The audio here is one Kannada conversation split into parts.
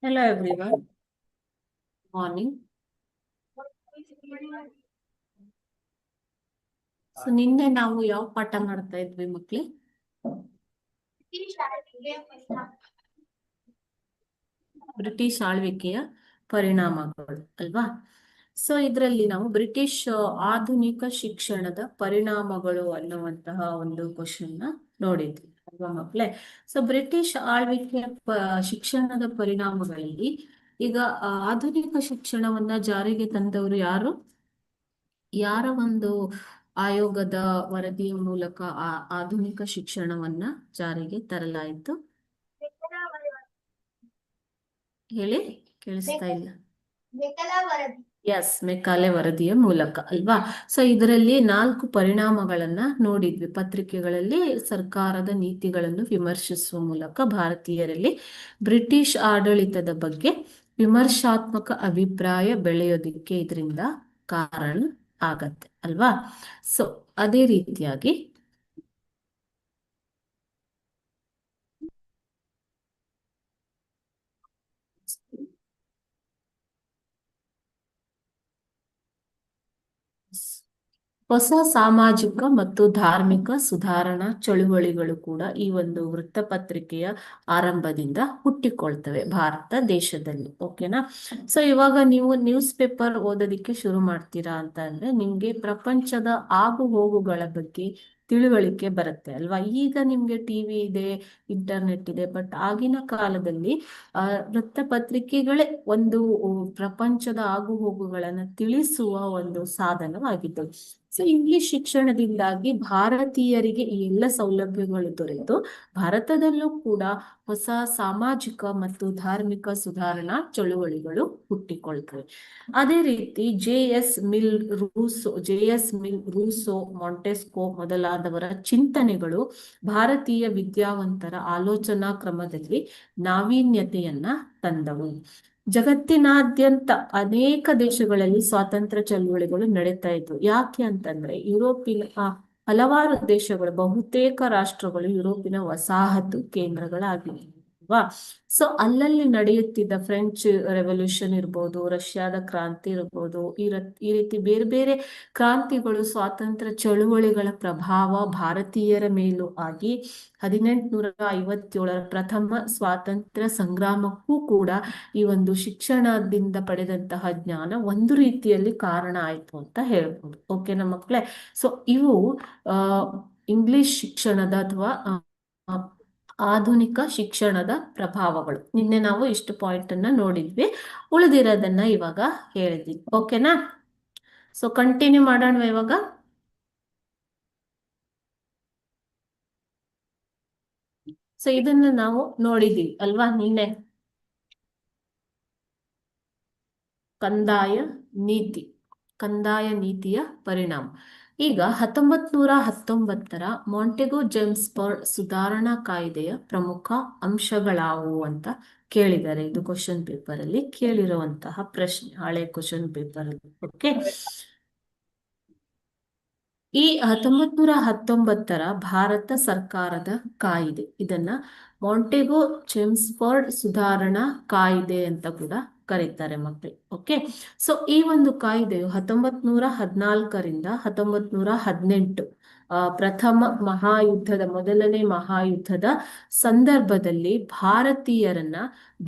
Hello everyone. Morning. ಸೊ ನಿನ್ನೆ ನಾವು ಯಾವ ಪಾಠ ಮಾಡ್ತಾ ಇದ್ವಿ ಮಕ್ಳೇ? ಬ್ರಿಟಿಷ್ ಆಳ್ವಿಕೆಯ ಪರಿಣಾಮಗಳು ಅಲ್ವಾ? ಸೊ ಇದರಲ್ಲಿ ನಾವು ಬ್ರಿಟಿಷ್ ಆಧುನಿಕ ಶಿಕ್ಷಣದ ಪರಿಣಾಮಗಳು ಅನ್ನುವಂತಹ ಒಂದು ಕ್ವಶನ್ ನೋಡಿದ್ವಿ ಅಲ್ವಾ ಮಕ್ಳೇ? ಸೊ ಬ್ರಿಟಿಷ್ ಆಳ್ವಿಕೆಯ ಶಿಕ್ಷಣದ ಪರಿಣಾಮಗಳಲ್ಲಿ ಈಗ ಆಧುನಿಕ ಶಿಕ್ಷಣವನ್ನ ಜಾರಿಗೆ ತಂದವರು ಯಾರು? ಯಾರ ಒಂದು ಆಯೋಗದ ವರದಿಯ ಮೂಲಕ ಆಧುನಿಕ ಶಿಕ್ಷಣವನ್ನ ಜಾರಿಗೆ ತರಲಾಯಿತು? ಹೇಳಿ, ಕೇಳಿಸ್ತಾ ಇಲ್ಲ. ಎಸ್, ಮೆಕಾಲೆ ವರದಿಯ ಮೂಲಕ ಅಲ್ವಾ? ಸೊ ಇದರಲ್ಲಿ 4 ಪರಿಣಾಮಗಳನ್ನ ನೋಡಿದ್ವಿ. ಪತ್ರಿಕೆಗಳಲ್ಲಿ ಸರ್ಕಾರದ ನೀತಿಗಳನ್ನು ವಿಮರ್ಶಿಸುವ ಮೂಲಕ ಭಾರತೀಯರಲ್ಲಿ ಬ್ರಿಟಿಷ್ ಆಡಳಿತದ ಬಗ್ಗೆ ವಿಮರ್ಶಾತ್ಮಕ ಅಭಿಪ್ರಾಯ ಬೆಳೆಯೋದಿಕ್ಕೆ ಇದರಿಂದ ಕಾರಣ ಆಗತ್ತೆ ಅಲ್ವಾ? ಸೊ ಅದೇ ರೀತಿಯಾಗಿ ಹೊಸ ಸಾಮಾಜಿಕ ಮತ್ತು ಧಾರ್ಮಿಕ ಸುಧಾರಣಾ ಚಳುವಳಿಗಳು ಕೂಡ ಈ ಒಂದು ವೃತ್ತಪತ್ರಿಕೆಯ ಆರಂಭದಿಂದ ಹುಟ್ಟಿಕೊಳ್ತವೆ ಭಾರತ ದೇಶದಲ್ಲಿ. ಓಕೆನಾ? ಸೊ ಇವಾಗ ನೀವು ನ್ಯೂಸ್ ಪೇಪರ್ ಓದೋದಿಕ್ಕೆ ಶುರು ಮಾಡ್ತೀರಾ ಅಂತ ಅಂದ್ರೆ ನಿಮ್ಗೆ ಪ್ರಪಂಚದ ಆಗು ಹೋಗುಗಳ ಬಗ್ಗೆ ತಿಳುವಳಿಕೆ ಬರುತ್ತೆ ಅಲ್ವಾ? ಈಗ ನಿಮ್ಗೆ ಟಿವಿ ಇದೆ, ಇಂಟರ್ನೆಟ್ ಇದೆ, ಬಟ್ ಆಗಿನ ಕಾಲದಲ್ಲಿ ವೃತ್ತಪತ್ರಿಕೆಗಳೇ ಒಂದು ಪ್ರಪಂಚದ ಆಗು ಹೋಗುಗಳನ್ನ ತಿಳಿಸುವ ಒಂದು ಸಾಧನವಾಗಿತ್ತು. ಸೊ ಇಂಗ್ಲಿಷ್ ಶಿಕ್ಷಣದಿಂದಾಗಿ ಭಾರತೀಯರಿಗೆ ಈ ಎಲ್ಲ ಸೌಲಭ್ಯಗಳು ದೊರೆತು ಭಾರತದಲ್ಲೂ ಕೂಡ ಹೊಸ ಸಾಮಾಜಿಕ ಮತ್ತು ಧಾರ್ಮಿಕ ಸುಧಾರಣಾ ಚಳುವಳಿಗಳು ಹುಟ್ಟಿಕೊಳ್ತವೆ. ಅದೇ ರೀತಿ J S Mill Rousseau, Montesquieu ಮೊದಲಾದವರ ಚಿಂತನೆಗಳು ಭಾರತೀಯ ವಿದ್ಯಾವಂತರ ಆಲೋಚನಾ ಕ್ರಮದಲ್ಲಿ ನಾವೀನ್ಯತೆಯನ್ನ ತಂದವು. ಜಗತ್ತಿನಾದ್ಯಂತ ಅನೇಕ ದೇಶಗಳಲ್ಲಿ ಸ್ವಾತಂತ್ರ್ಯ ಚಳುವಳಿಗಳು ನಡೀತಾ ಇದ್ವು. ಯಾಕೆ ಅಂತಂದ್ರೆ ಯುರೋಪಿನ ಹಲವಾರು ದೇಶಗಳು, ಬಹುತೇಕ ರಾಷ್ಟ್ರಗಳು ಯುರೋಪಿನ ವಸಾಹತು ಕೇಂದ್ರಗಳಾಗಿವೆ ಅಲ್ವಾ? ಸೊ ಅಲ್ಲಲ್ಲಿ ನಡೆಯುತ್ತಿದ್ದ ಫ್ರೆಂಚ್ ರೆವಲ್ಯೂಷನ್ ಇರ್ಬೋದು, ರಷ್ಯಾದ ಕ್ರಾಂತಿ ಇರ್ಬೋದು, ಈ ರೀತಿ ಬೇರೆ ಬೇರೆ ಕ್ರಾಂತಿಗಳು, ಸ್ವಾತಂತ್ರ್ಯ ಚಳುವಳಿಗಳ ಪ್ರಭಾವ ಭಾರತೀಯರ ಮೇಲೂ ಆಗಿ 1857ರ ಪ್ರಥಮ ಸ್ವಾತಂತ್ರ್ಯ ಸಂಗ್ರಾಮಕ್ಕೂ ಕೂಡ ಈ ಒಂದು ಶಿಕ್ಷಣದಿಂದ ಪಡೆದಂತಹ ಜ್ಞಾನ ಒಂದು ರೀತಿಯಲ್ಲಿ ಕಾರಣ ಆಯ್ತು ಅಂತ ಹೇಳ್ಬೋದು. ಓಕೆನಾ ಮಕ್ಕಳೇ? ಸೊ ಇವು ಇಂಗ್ಲಿಷ್ ಶಿಕ್ಷಣದ ಅಥವಾ ಆಧುನಿಕ ಶಿಕ್ಷಣದ ಪ್ರಭಾವಗಳು. ನಿನ್ನೆ ನಾವು ಇಷ್ಟು ಪಾಯಿಂಟ್ ಅನ್ನ ನೋಡಿದ್ವಿ, ಉಳಿದಿರೋದನ್ನ ಇವಾಗ ಹೇಳಿದ್ವಿ. ಓಕೆನಾ? ಸೊ ಕಂಟಿನ್ಯೂ ಮಾಡೋಣ ಇವಾಗ. ಸೊ ಇದನ್ನ ನಾವು ನೋಡಿದೀವಿ ಅಲ್ವಾ ನಿನ್ನೆ? ಕಂದಾಯ ನೀತಿಯ ಪರಿಣಾಮ. ಈಗ 1919ರ ಮಾಂಟೆಗೊ ಜೇಮ್ಸ್ಬರ್ಗ್ ಸುಧಾರಣಾ ಕಾಯ್ದೆಯ ಪ್ರಮುಖ ಅಂಶಗಳಾವು ಅಂತ ಕೇಳಿದ್ದಾರೆ. ಇದು ಕ್ವಶನ್ ಪೇಪರ್ ಅಲ್ಲಿ ಕೇಳಿರುವಂತಹ ಪ್ರಶ್ನೆ, ಹಳೆ ಕ್ವಶನ್ ಪೇಪರ್ ಅಲ್ಲಿ. ಓಕೆ, ಈ 1919ರ ಭಾರತ ಸರ್ಕಾರದ ಕಾಯ್ದೆ, ಇದನ್ನ ಮಾಂಟೆಗೊ ಜೇಮ್ಸ್ಬರ್ಗ್ ಸುಧಾರಣಾ ಕಾಯ್ದೆ ಅಂತ ಕೂಡ ಕರೀತಾರೆ ಮಕ್ಕಳು. ಓಕೆ, ಸೊ ಈ ಒಂದು ಕಾಯ್ದೆಯು 1914ರಿಂದ 1918 ಪ್ರಥಮ ಮಹಾಯುದ್ಧದ, ಮೊದಲನೇ ಮಹಾಯುದ್ಧದ ಸಂದರ್ಭದಲ್ಲಿ ಭಾರತೀಯರನ್ನ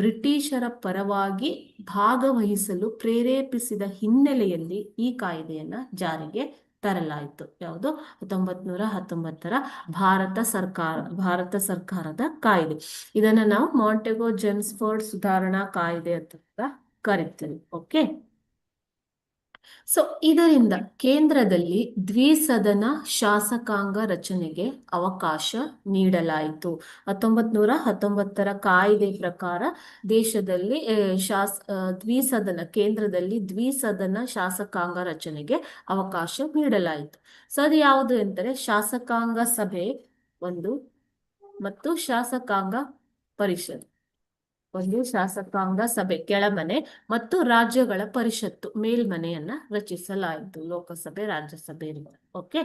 ಬ್ರಿಟಿಷರ ಪರವಾಗಿ ಭಾಗವಹಿಸಲು ಪ್ರೇರೇಪಿಸಿದ ಹಿನ್ನೆಲೆಯಲ್ಲಿ ಈ ಕಾಯ್ದೆಯನ್ನ ಜಾರಿಗೆ ತರಲಾಯಿತು. ಯಾವುದು? 1919ರ ಭಾರತ ಸರ್ಕಾರದ ಕಾಯ್ದೆ. ಇದನ್ನ ನಾವು ಮಾಂಟೆಗೊ ಜೇಮ್ಸ್ಬರ್ಗ್ ಸುಧಾರಣಾ ಕಾಯ್ದೆ ಅಂತ ಕರಿತೀವಿ. ಓಕೆ, ಸೊ ಇದರಿಂದ ಕೇಂದ್ರದಲ್ಲಿ ದ್ವಿಸದನ ಶಾಸಕಾಂಗ ರಚನೆಗೆ ಅವಕಾಶ ನೀಡಲಾಯಿತು. 1919ರ ಕಾಯ್ದೆ ಪ್ರಕಾರ ದೇಶದಲ್ಲಿ ಕೇಂದ್ರದಲ್ಲಿ ದ್ವಿಸದನ ಶಾಸಕಾಂಗ ರಚನೆಗೆ ಅವಕಾಶ ನೀಡಲಾಯಿತು. ಸೊ ಅದು ಯಾವುದು ಎಂದರೆ ಶಾಸಕಾಂಗ ಸಭೆ ಒಂದು ಮತ್ತು ಶಾಸಕಾಂಗ ಪರಿಷತ್. ಒಂದು ಶಾಸಕಾಂಗ ಸಭೆ ಕೆಳಮನೆ ಮತ್ತು ರಾಜ್ಯಗಳ ಪರಿಷತ್ತು ಮೇಲ್ಮನೆಯನ್ನ ರಚಿಸಲಾಯಿತು. ಲೋಕಸಭೆ, ರಾಜ್ಯಸಭೆ. ಓಕೆ,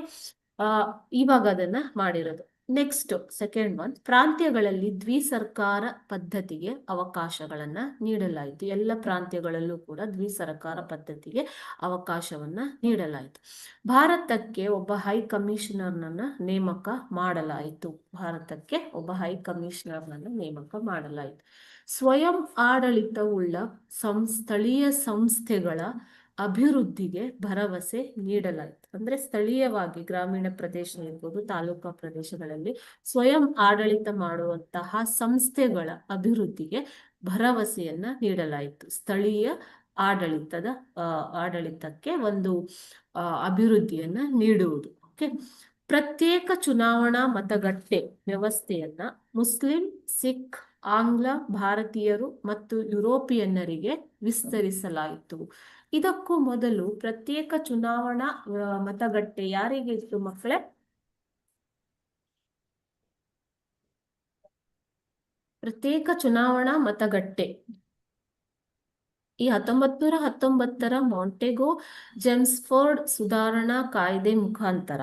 ಇವಾಗ ಅದನ್ನ ಮಾಡಿರೋದು. ನೆಕ್ಸ್ಟ್ ಸೆಕೆಂಡ್ ಒನ್, ಪ್ರಾಂತ್ಯಗಳಲ್ಲಿ ದ್ವಿಸರ್ಕಾರ ಪದ್ಧತಿಗೆ ಅವಕಾಶಗಳನ್ನ ನೀಡಲಾಯಿತು. ಎಲ್ಲ ಪ್ರಾಂತ್ಯಗಳಲ್ಲೂ ಕೂಡ ದ್ವಿಸರ್ಕಾರ ಪದ್ಧತಿಗೆ ಅವಕಾಶವನ್ನ ನೀಡಲಾಯಿತು. ಭಾರತಕ್ಕೆ ಒಬ್ಬ ಹೈ ಕಮಿಷನರ್ನನ್ನ ನೇಮಕ ಮಾಡಲಾಯಿತು. ಭಾರತಕ್ಕೆ ಒಬ್ಬ ಹೈ ಕಮಿಷನರ್ನನ್ನ ನೇಮಕ ಮಾಡಲಾಯಿತು. ಸ್ವಯಂ ಆಡಳಿತವುಳ್ಳ ಸ್ಥಳೀಯ ಸಂಸ್ಥೆಗಳ ಅಭಿವೃದ್ಧಿಗೆ ಭರವಸೆ ನೀಡಲಾಯಿತು. ಅಂದ್ರೆ ಸ್ಥಳೀಯವಾಗಿ ಗ್ರಾಮೀಣ ಪ್ರದೇಶ ಇರ್ಬೋದು, ತಾಲೂಕಾ ಪ್ರದೇಶಗಳಲ್ಲಿ ಸ್ವಯಂ ಆಡಳಿತ ಮಾಡುವಂತಹ ಸಂಸ್ಥೆಗಳ ಅಭಿವೃದ್ಧಿಗೆ ಭರವಸೆಯನ್ನ ನೀಡಲಾಯಿತು. ಸ್ಥಳೀಯ ಆಡಳಿತಕ್ಕೆ ಒಂದು ಅಭಿವೃದ್ಧಿಯನ್ನ ನೀಡುವುದು. ಓಕೆ. ಪ್ರತ್ಯೇಕ ಚುನಾವಣಾ ಮತಗಟ್ಟೆ ವ್ಯವಸ್ಥೆಯನ್ನ ಮುಸ್ಲಿಂ, ಸಿಖ್, ಆಂಗ್ಲ ಭಾರತೀಯರು ಮತ್ತು ಯುರೋಪಿಯನ್ನರಿಗೆ ವಿಸ್ತರಿಸಲಾಯಿತು. ಇದಕ್ಕೂ ಮೊದಲು ಪ್ರತ್ಯೇಕ ಚುನಾವಣಾ ಮತಗಟ್ಟೆ ಯಾರಿಗೆ ಇತ್ತು ಮಕ್ಕಳೇ? ಪ್ರತ್ಯೇಕ ಚುನಾವಣಾ ಮತಗಟ್ಟೆ ಈ 1919 ಮಾಂಟೆಗೋ ಜೆಮ್ಸ್ಫೋರ್ಡ್ ಸುಧಾರಣಾ ಕಾಯ್ದೆ ಮುಖಾಂತರ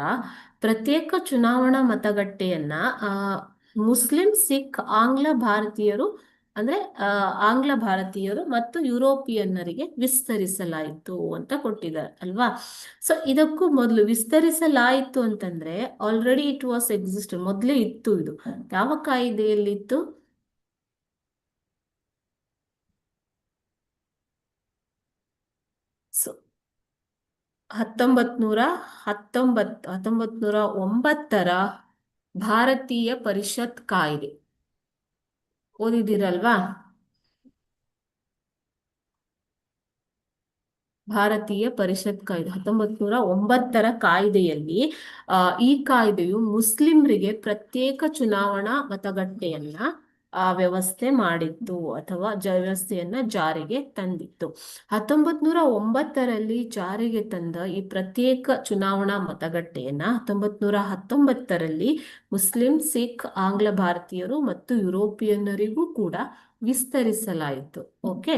ಪ್ರತ್ಯೇಕ ಚುನಾವಣಾ ಮತಗಟ್ಟೆಯನ್ನ ಮುಸ್ಲಿಂ, ಸಿಖ್, ಆಂಗ್ಲ ಭಾರತೀಯರು ಮತ್ತು ಯುರೋಪಿಯನ್ನರಿಗೆ ವಿಸ್ತರಿಸಲಾಯಿತು ಅಂತ ಕೊಟ್ಟಿದ್ದಾರೆ ಅಲ್ವಾ. ಸೊ ಇದಕ್ಕೂ ಮೊದಲು ವಿಸ್ತರಿಸಲಾಯಿತು ಅಂತಂದ್ರೆ ಆಲ್ರೆಡಿ ಇಟ್ ವಾಸ್ ಎಕ್ಸಿಸ್ಟ್, ಮೊದಲೇ ಇತ್ತು. ಇದು ಯಾವ ಕಾಯ್ದೆಯಲ್ಲಿತ್ತು? ಸೊ 1909 ಭಾರತೀಯ ಪರಿಷತ್ ಕಾಯ್ದೆ ಓದಿದಿರಲ್ವಾ? ಭಾರತೀಯ ಪರಿಷತ್ ಕಾಯ್ದೆ 1909 ಕಾಯ್ದೆಯಲ್ಲಿ ಈ ಕಾಯ್ದೆಯು ಮುಸ್ಲಿಂರಿಗೆ ಪ್ರತ್ಯೇಕ ಚುನಾವಣಾ ಮತಗಟ್ಟೆಯನ್ನ ವ್ಯವಸ್ಥೆ ಮಾಡಿತ್ತು ಅಥವಾ ವ್ಯವಸ್ಥೆಯನ್ನ ಜಾರಿಗೆ ತಂದಿತ್ತು. 1909 ಜಾರಿಗೆ ತಂದ ಈ ಪ್ರತ್ಯೇಕ ಚುನಾವಣಾ ಮತಗಟ್ಟೆಯನ್ನ 1919 ಮುಸ್ಲಿಂ, ಸಿಖ್, ಆಂಗ್ಲ ಭಾರತೀಯರು ಮತ್ತು ಯುರೋಪಿಯನ್ನರಿಗೂ ಕೂಡ ವಿಸ್ತರಿಸಲಾಯಿತು. ಓಕೆ.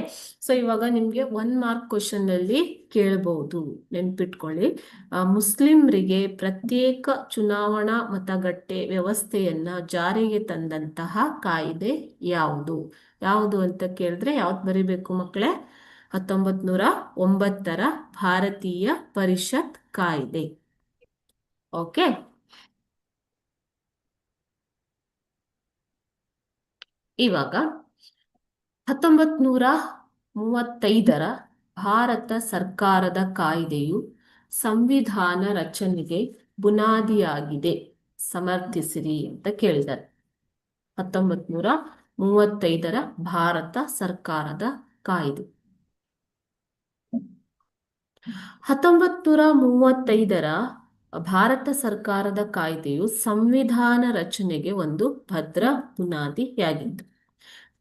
ಸೊ ಇವಾಗ ನಿಮ್ಗೆ 1 ಮಾರ್ಕ್ ಕ್ವಶನ್ ಅಲ್ಲಿ ಕೇಳಬಹುದು, ನೆನ್ಪಿಟ್ಕೊಳ್ಳಿ. ಮುಸ್ಲಿಂರಿಗೆ ಪ್ರತ್ಯೇಕ ಚುನಾವಣಾ ಮತಗಟ್ಟೆ ವ್ಯವಸ್ಥೆಯನ್ನ ಜಾರಿಗೆ ತಂದಂತಹ ಕಾಯ್ದೆ ಯಾವುದು ಯಾವುದು ಅಂತ ಕೇಳಿದ್ರೆ ಯಾವ್ದು ಬರಿಬೇಕು ಮಕ್ಕಳೇ? 1909 ಭಾರತೀಯ ಪರಿಷತ್ ಕಾಯ್ದೆ. ಓಕೆ. ಇವಾಗ 1935 ಭಾರತ ಸರ್ಕಾರದ ಕಾಯ್ದೆಯು ಸಂವಿಧಾನ ರಚನೆಗೆ ಬುನಾದಿಯಾಗಿದೆ, ಸಮರ್ಥಿಸಿರಿ ಅಂತ ಕೇಳಿದ್ದಾರೆ. 1935 ಭಾರತ ಸರ್ಕಾರದ ಕಾಯ್ದೆ. 1935 ಭಾರತ ಸರ್ಕಾರದ ಕಾಯ್ದೆಯು ಸಂವಿಧಾನ ರಚನೆಗೆ ಒಂದು ಭದ್ರ ಬುನಾದಿಯಾಗಿತ್ತು.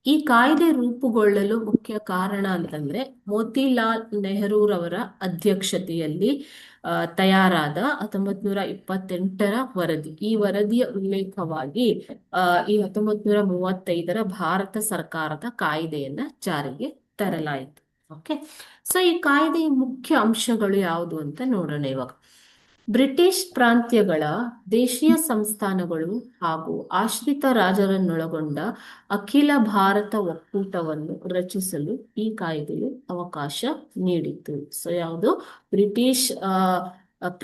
ಈ ಕಾಯ್ದೆ ರೂಪುಗೊಳ್ಳಲು ಮುಖ್ಯ ಕಾರಣ ಅಂತಂದ್ರೆ ಮೋತಿಲಾಲ್ ನೆಹರೂರವರ ಅಧ್ಯಕ್ಷತೆಯಲ್ಲಿ ತಯಾರಾದ 1928 ವರದಿ. ಈ ವರದಿಯ ಉಲ್ಲೇಖವಾಗಿ ಈ 1935 ಭಾರತ ಸರ್ಕಾರದ ಕಾಯ್ದೆಯನ್ನ ಜಾರಿಗೆ ತರಲಾಯಿತು. ಓಕೆ. ಸೊ ಈ ಕಾಯ್ದೆಯ ಮುಖ್ಯ ಅಂಶಗಳು ಯಾವುದು ಅಂತ ನೋಡೋಣ ಇವಾಗ. ಬ್ರಿಟಿಷ್ ಪ್ರಾಂತ್ಯಗಳ ದೇಶೀಯ ಸಂಸ್ಥಾನಗಳು ಹಾಗೂ ಆಶ್ರಿತ ರಾಜರನ್ನೊಳಗೊಂಡ ಅಖಿಲ ಭಾರತ ಒಕ್ಕೂಟವನ್ನು ರಚಿಸಲು ಈ ಕಾಯ್ದೆಯು ಅವಕಾಶ ನೀಡಿತು. ಸೊ ಯಾವುದು? ಬ್ರಿಟಿಷ್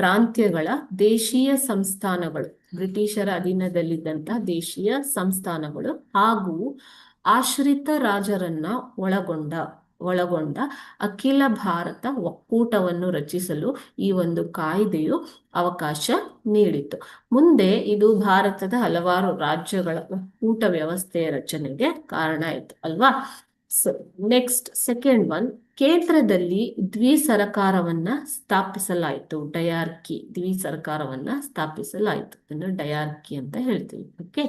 ಪ್ರಾಂತ್ಯಗಳ ದೇಶೀಯ ಸಂಸ್ಥಾನಗಳು, ಬ್ರಿಟಿಷರ ಅಧೀನದಲ್ಲಿದ್ದಂತಹ ದೇಶೀಯ ಸಂಸ್ಥಾನಗಳು ಹಾಗೂ ಆಶ್ರಿತ ರಾಜರನ್ನ ಒಳಗೊಂಡ ಅಖಿಲ ಭಾರತ ಒಕ್ಕೂಟವನ್ನು ರಚಿಸಲು ಈ ಒಂದು ಕಾಯ್ದೆಯು ಅವಕಾಶ ನೀಡಿತು. ಮುಂದೆ ಇದು ಭಾರತದ ಹಲವಾರು ರಾಜ್ಯಗಳ ಒಕ್ಕೂಟ ವ್ಯವಸ್ಥೆಯ ರಚನೆಗೆ ಕಾರಣ ಆಯಿತು ಅಲ್ವಾ. ಸೊ ನೆಕ್ಸ್ಟ್ ಸೆಕೆಂಡ್ ಒನ್, ಕೇಂದ್ರದಲ್ಲಿ ದ್ವಿಸರ್ಕಾರವನ್ನ ಸ್ಥಾಪಿಸಲಾಯಿತು. ದ್ವಿಸರ್ಕಾರವನ್ನ ಸ್ಥಾಪಿಸಲಾಯಿತು, ಅದನ್ನು ಡಯಾರ್ಕಿ ಅಂತ ಹೇಳ್ತೀವಿ. ಓಕೆ.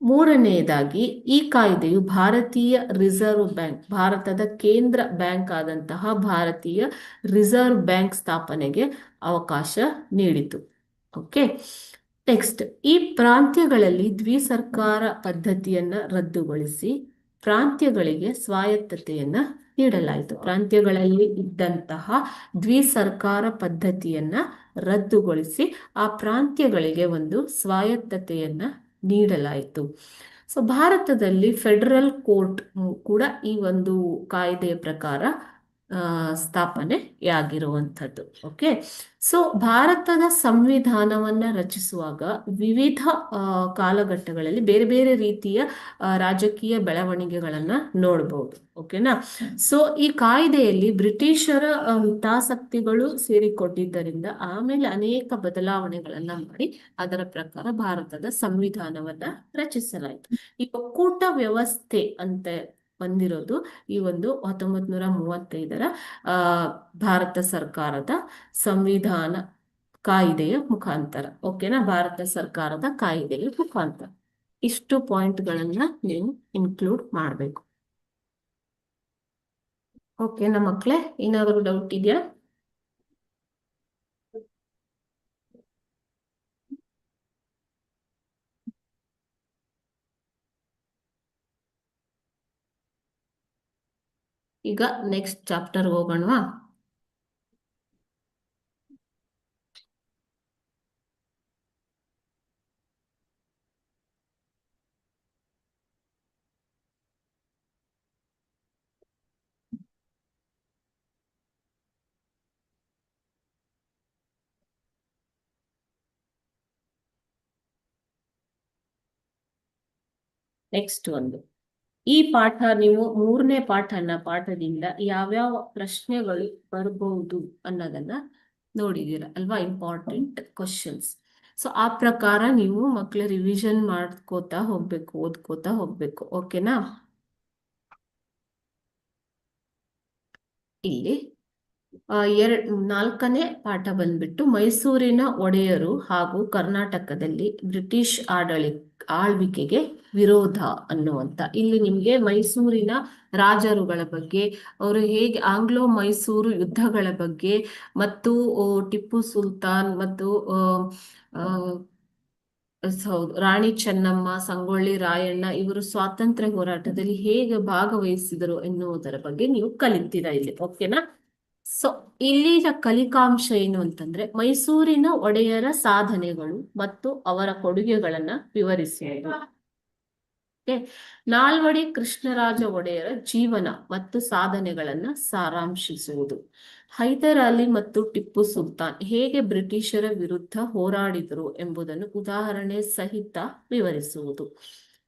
ಮೂರನೆಯದಾಗಿ ಈ ಕಾಯ್ದೆಯು ಭಾರತೀಯ ರಿಸರ್ವ್ ಬ್ಯಾಂಕ್, ಭಾರತದ ಕೇಂದ್ರ ಬ್ಯಾಂಕ್ ಆದಂತಹ ಭಾರತೀಯ ರಿಸರ್ವ್ ಬ್ಯಾಂಕ್ ಸ್ಥಾಪನೆಗೆ ಅವಕಾಶ ನೀಡಿತು. ಓಕೆ. ನೆಕ್ಸ್ಟ್, ಈ ಪ್ರಾಂತ್ಯಗಳಲ್ಲಿ ದ್ವಿಸರ್ಕಾರ ಪದ್ಧತಿಯನ್ನ ರದ್ದುಗೊಳಿಸಿ ಪ್ರಾಂತ್ಯಗಳಿಗೆ ಸ್ವಾಯತ್ತತೆಯನ್ನ ನೀಡಲಾಯಿತು. ಪ್ರಾಂತ್ಯಗಳಲ್ಲಿ ಇದ್ದಂತಹ ದ್ವಿಸರ್ಕಾರ ಪದ್ಧತಿಯನ್ನ ರದ್ದುಗೊಳಿಸಿ ಆ ಪ್ರಾಂತ್ಯಗಳಿಗೆ ಒಂದು ಸ್ವಾಯತ್ತತೆಯನ್ನ ನೀಡಲಾಯಿತು. ಸೊ ಭಾರತದಲ್ಲಿ ಫೆಡರಲ್ ಕೋರ್ಟ್ ಕೂಡ ಈ ಒಂದು ಕಾಯ್ದೆಯ ಪ್ರಕಾರ ಸ್ಥಾಪನೆಯಾಗಿರುವಂಥದ್ದು. ಓಕೆ, ಸೊ ಭಾರತದ ಸಂವಿಧಾನವನ್ನ ರಚಿಸುವಾಗ ವಿವಿಧ ಕಾಲಘಟ್ಟಗಳಲ್ಲಿ ಬೇರೆ ಬೇರೆ ರೀತಿಯ ರಾಜಕೀಯ ಬೆಳವಣಿಗೆಗಳನ್ನ ನೋಡಬಹುದು. ಓಕೆನಾ. ಸೊ ಈ ಕಾಯ್ದೆಯಲ್ಲಿ ಬ್ರಿಟಿಷರ ಹಿತಾಸಕ್ತಿಗಳು ಸೇರಿಕೊಂಡಿದ್ದರಿಂದ ಆಮೇಲೆ ಅನೇಕ ಬದಲಾವಣೆಗಳನ್ನ ಮಾಡಿ ಅದರ ಪ್ರಕಾರ ಭಾರತದ ಸಂವಿಧಾನವನ್ನ ರಚಿಸಲಾಯಿತು. ಈ ಒಕ್ಕೂಟ ವ್ಯವಸ್ಥೆ ಅಂತ ಬಂದಿರೋದು ಈ ಒಂದು 1935ರ ಭಾರತ ಸರ್ಕಾರದ ಸಂವಿಧಾನ ಕಾಯ್ದೆಯ ಮುಖಾಂತರ. ಓಕೆನಾ, ಭಾರತ ಸರ್ಕಾರದ ಕಾಯ್ದೆಯ ಮುಖಾಂತರ. ಇಷ್ಟು ಪಾಯಿಂಟ್ಗಳನ್ನ ನೀವು ಇನ್ಕ್ಲೂಡ್ ಮಾಡಬೇಕು. ಓಕೆನಾ ಮಕ್ಕಳೇ, ಏನಾದರೂ ಡೌಟ್ ಇದೆಯಾ? ಈಗ ನೆಕ್ಸ್ಟ್ ಚಾಪ್ಟರ್ ಹೋಗೋಣವಾ? ನೆಕ್ಸ್ಟ್ ಒಂದು ಈ ಪಾಠ ನೀವು 3ನೇ ಪಾಠದಿಂದ ಯಾವ್ಯಾವ ಪ್ರಶ್ನೆಗಳು ಬರಬಹುದು ಅನ್ನೋದನ್ನ ನೋಡಿದೀರ ಅಲ್ವಾ? Important questions. ಸೊ ಆ ಪ್ರಕಾರ ನೀವು ಮಕ್ಕಳ ರಿವಿಷನ್ ಮಾಡ್ಕೋತಾ ಹೋಗ್ಬೇಕು, ಓದ್ಕೋತಾ ಹೋಗ್ಬೇಕು. ಓಕೆನಾ? ಇಲ್ಲಿ 4ನೇ ಪಾಠ ಬಂದ್ಬಿಟ್ಟು ಮೈಸೂರಿನ ಒಡೆಯರು ಹಾಗೂ ಕರ್ನಾಟಕದಲ್ಲಿ ಬ್ರಿಟಿಷ್ ಆಳ್ವಿಕೆಗೆ ವಿರೋಧ ಅನ್ನುವಂತ. ಇಲ್ಲಿ ನಿಮ್ಗೆ ಮೈಸೂರಿನ ರಾಜರುಗಳ ಬಗ್ಗೆ, ಅವರು ಹೇಗೆ ಆಂಗ್ಲೋ ಮೈಸೂರು ಯುದ್ಧಗಳ ಬಗ್ಗೆ, ಮತ್ತು ಟಿಪ್ಪು ಸುಲ್ತಾನ್ ಮತ್ತು ಹೌದು ರಾಣಿ ಚೆನ್ನಮ್ಮ, ಸಂಗೊಳ್ಳಿ ರಾಯಣ್ಣ ಇವರು ಸ್ವಾತಂತ್ರ್ಯ ಹೋರಾಟದಲ್ಲಿ ಹೇಗೆ ಭಾಗವಹಿಸಿದರು ಎನ್ನುವುದರ ಬಗ್ಗೆ ನೀವು ಕಲಿತೀರಾ ಇಲ್ಲಿ. ಓಕೆನಾ? ಸೊ ಇಲ್ಲಿನ ಕಲಿಕಾಂಶ ಏನು ಅಂತಂದ್ರೆ ಮೈಸೂರಿನ ಒಡೆಯರ ಸಾಧನೆಗಳು ಮತ್ತು ಅವರ ಕೊಡುಗೆಗಳನ್ನ ವಿವರಿಸುವುದು. ನಾಲ್ವಡಿ ಕೃಷ್ಣರಾಜ ಒಡೆಯರ ಜೀವನ ಮತ್ತು ಸಾಧನೆಗಳನ್ನ ಸಾರಾಂಶಿಸುವುದು. ಹೈದರ್ ಅಲಿ ಮತ್ತು ಟಿಪ್ಪು ಸುಲ್ತಾನ್ ಹೇಗೆ ಬ್ರಿಟಿಷರ ವಿರುದ್ಧ ಹೋರಾಡಿದರು ಎಂಬುದನ್ನು ಉದಾಹರಣೆ ಸಹಿತ ವಿವರಿಸುವುದು.